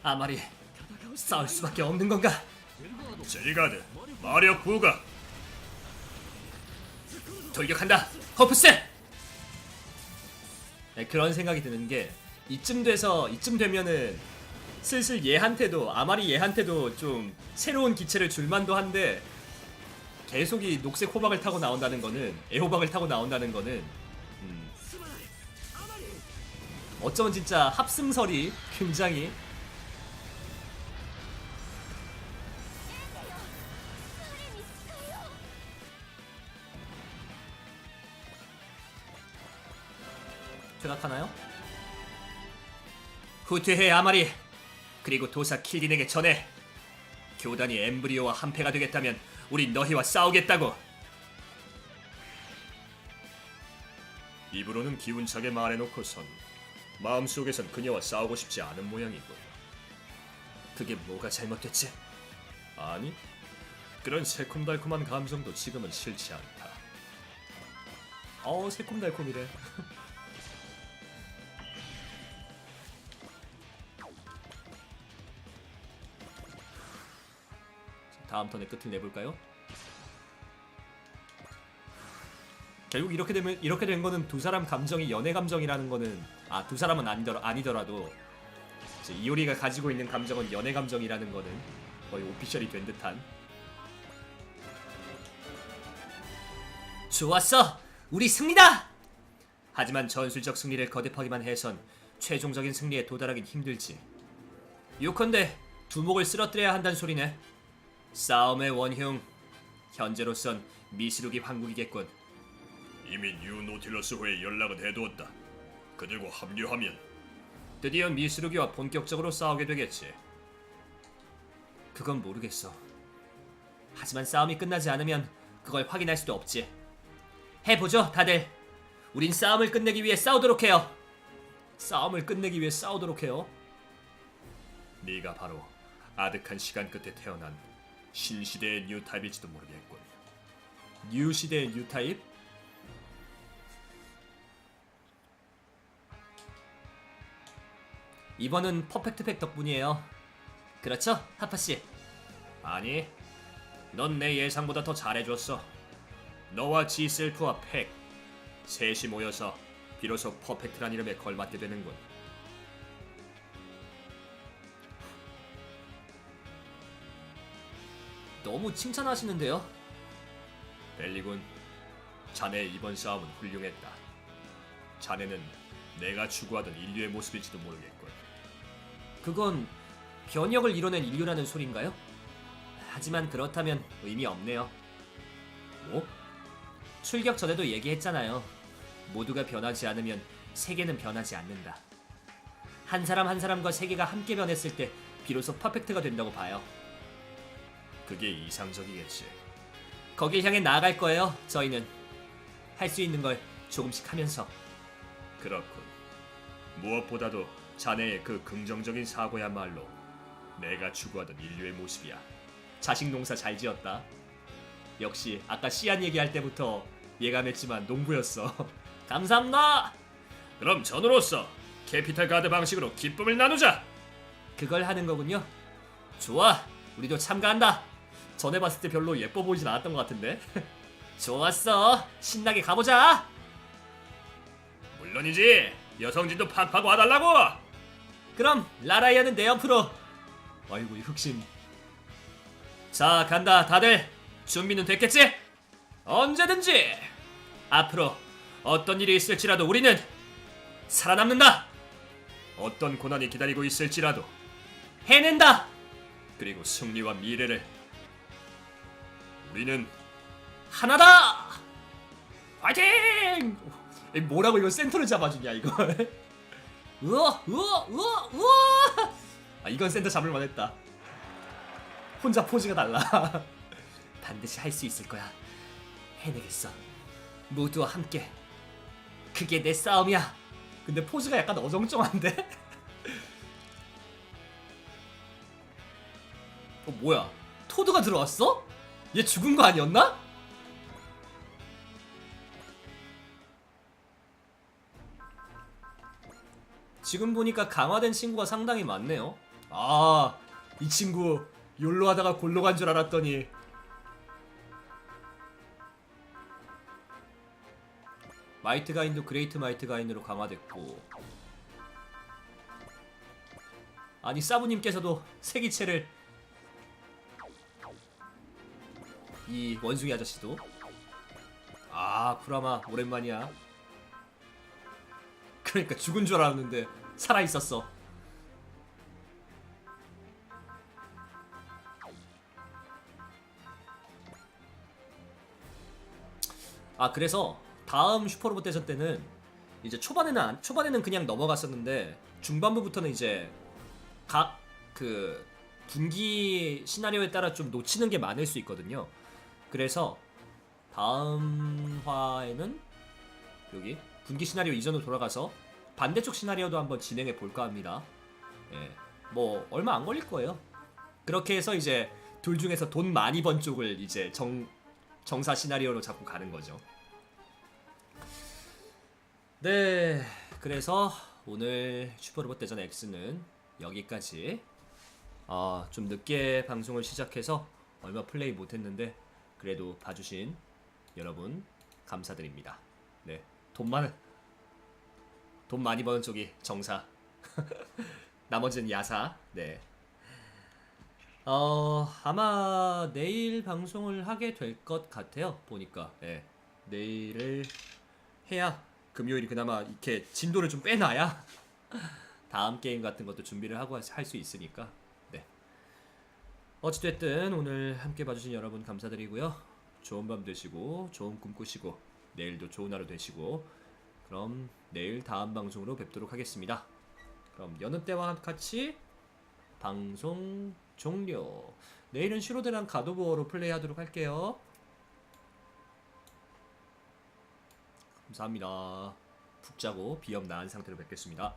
[SPEAKER 1] 아마리, 싸울 수밖에 없는 건가?
[SPEAKER 2] 젤가드, 마력 부각.
[SPEAKER 1] 돌격한다, 허프스! 네, 그런 생각이 드는 게, 이쯤 되면은 슬슬 아마리 얘한테도 좀 새로운 기체를 줄만도 한데, 계속 이 녹색 호박을 타고 나온다는 거는, 애호박을 타고 나온다는 거는, 어쩌면 진짜 합승설이 굉장히 퇴각하나요?
[SPEAKER 3] 후퇴해 아마리. 그리고 도사 킬딘에게 전해. 교단이 엠브리오와 한패가 되겠다면 우린 너희와 싸우겠다고.
[SPEAKER 2] 입으로는 기운차게 말해놓고선 마음속에선 그녀와 싸우고 싶지 않은 모양이군.
[SPEAKER 3] 그게 뭐가 잘못됐지?
[SPEAKER 2] 아니, 그런 새콤달콤한 감정도 지금은 싫지 않다.
[SPEAKER 1] 새콤달콤이래. 다음 턴의 끝을 내볼까요? 결국 이렇게 된 거는 두 사람 감정이 연애 감정이라는 거는 두 사람은 아니더라도 이제 이오리가 가지고 있는 감정은 연애 감정이라는 거는 거의 오피셜이 된 듯한.
[SPEAKER 3] 좋았어. 우리 승리다. 하지만 전술적 승리를 거듭하기만 해선 최종적인 승리에 도달하긴 힘들지. 요컨대 두목을 쓰러뜨려야 한다는 소리네. 싸움의 원흉. 현재로선 미스루기 황국이겠군.
[SPEAKER 2] 이미 뉴 노틸러스호에 연락은 해두었다. 그들과 합류하면
[SPEAKER 3] 드디어 미스루기와 본격적으로 싸우게 되겠지. 그건 모르겠어. 하지만 싸움이 끝나지 않으면 그걸 확인할 수도 없지. 해보죠, 다들. 우린 싸움을 끝내기 위해 싸우도록 해요.
[SPEAKER 1] 싸움을 끝내기 위해 싸우도록 해요.
[SPEAKER 2] 네가 바로 아득한 시간 끝에 태어난 신시대의 뉴타입일지도 모르겠군.
[SPEAKER 1] 뉴 시대의 뉴 타입?
[SPEAKER 3] 이번은 퍼펙트 팩 덕분이에요. 그렇죠, 하파씨?
[SPEAKER 2] 아니, 넌 내 예상보다 더 잘해줬어. 너와 지셀프와 팩 셋이 모여서 비로소 퍼펙트란 이름에 걸맞게 되는군.
[SPEAKER 3] 너무 칭찬하시는데요?
[SPEAKER 2] 벨리군, 자네의 이번 싸움은 훌륭했다. 자네는 내가 추구하던 인류의 모습일지도 모르겠군.
[SPEAKER 3] 그건 변혁을 이뤄낸 인류라는 소린가요? 하지만 그렇다면 의미 없네요.
[SPEAKER 1] 뭐?
[SPEAKER 3] 출격 전에도 얘기했잖아요. 모두가 변하지 않으면 세계는 변하지 않는다. 한 사람 한 사람과 세계가 함께 변했을 때 비로소 퍼펙트가 된다고 봐요.
[SPEAKER 2] 그게 이상적이겠지.
[SPEAKER 3] 거길 향해 나아갈 거예요. 저희는 할 수 있는 걸 조금씩 하면서.
[SPEAKER 2] 그렇군. 무엇보다도 자네의 그 긍정적인 사고야말로 내가 추구하던 인류의 모습이야.
[SPEAKER 1] 자식 농사 잘 지었다. 역시 아까 씨앗 얘기할 때부터 예감했지만 농부였어.
[SPEAKER 3] 감사합니다.
[SPEAKER 2] 그럼 전으로서 캐피탈 가드 방식으로 기쁨을 나누자.
[SPEAKER 3] 그걸 하는 거군요. 좋아, 우리도 참가한다.
[SPEAKER 1] 전에 봤을 때 별로 예뻐 보이진 않았던 것 같은데.
[SPEAKER 3] 좋았어, 신나게 가보자.
[SPEAKER 2] 물론이지. 여성진도 팍팍 와달라고.
[SPEAKER 3] 그럼 라라이아는 내 옆으로.
[SPEAKER 1] 아이고 이 흑심.
[SPEAKER 3] 자, 간다. 다들 준비는 됐겠지? 언제든지 앞으로 어떤 일이 있을지라도 우리는 살아남는다.
[SPEAKER 2] 어떤 고난이 기다리고 있을지라도
[SPEAKER 3] 해낸다.
[SPEAKER 2] 그리고 승리와 미래를 우리는
[SPEAKER 3] 하나다.
[SPEAKER 1] 파이팅! 뭐라고 이거 센터를 잡아주냐 이걸.
[SPEAKER 3] 우와 우와 우와 우와.
[SPEAKER 1] 이건 센터 잡을 만했다. 혼자 포즈가 달라.
[SPEAKER 3] 반드시 할 수 있을 거야. 해내겠어. 모두와 함께. 그게 내 싸움이야.
[SPEAKER 1] 근데 포즈가 약간 어정쩡한데? 뭐야? 토드가 들어왔어? 얘 죽은 거 아니었나? 지금 보니까 강화된 친구가 상당히 많네요. 이 친구 욜로 하다가 골로 간 줄 알았더니 마이트 가인도 그레이트 마이트 가인으로 강화됐고, 아니 사부님께서도 세기체를, 이 원숭이 아저씨도, 쿠라마 오랜만이야. 그러니까 죽은 줄 알았는데 살아있었어. 그래서 다음 슈퍼로봇 대전 때는 이제 초반에는 그냥 넘어갔었는데
[SPEAKER 3] 중반부부터는 이제 각 그 분기 시나리오에 따라 좀 놓치는 게 많을 수 있거든요. 그래서 다음 화에는 여기 분기 시나리오 이전으로 돌아가서 반대쪽 시나리오도 한번 진행해 볼까 합니다. 예, 뭐 얼마 안 걸릴 거예요. 그렇게 해서 이제 둘 중에서 돈 많이 번 쪽을 이제 정사 시나리오로 잡고 가는 거죠. 네, 그래서 오늘 슈퍼로봇 대전 X는 여기까지. 좀 늦게 방송을 시작해서 얼마 플레이 못했는데 그래도 봐주신 여러분 감사드립니다. 네, 돈 많이 버는 쪽이 정사, 나머지는 야사. 네. 아마 내일 방송을 하게 될 것 같아요. 보니까. 네. 내일을 해야 금요일이 그나마 이렇게 진도를 좀 빼놔야 다음 게임 같은 것도 준비를 하고 할 수 있으니까. 네. 어찌됐든 오늘 함께 봐주신 여러분 감사드리고요. 좋은 밤 되시고 좋은 꿈 꾸시고 내일도 좋은 하루 되시고 그럼 내일 다음 방송으로 뵙도록 하겠습니다. 그럼 여느 때와 같이 방송 종료. 내일은 슈로드랑 가도부어로 플레이하도록 할게요. 감사합니다. 푹 자고 비염 나은 상태로 뵙겠습니다.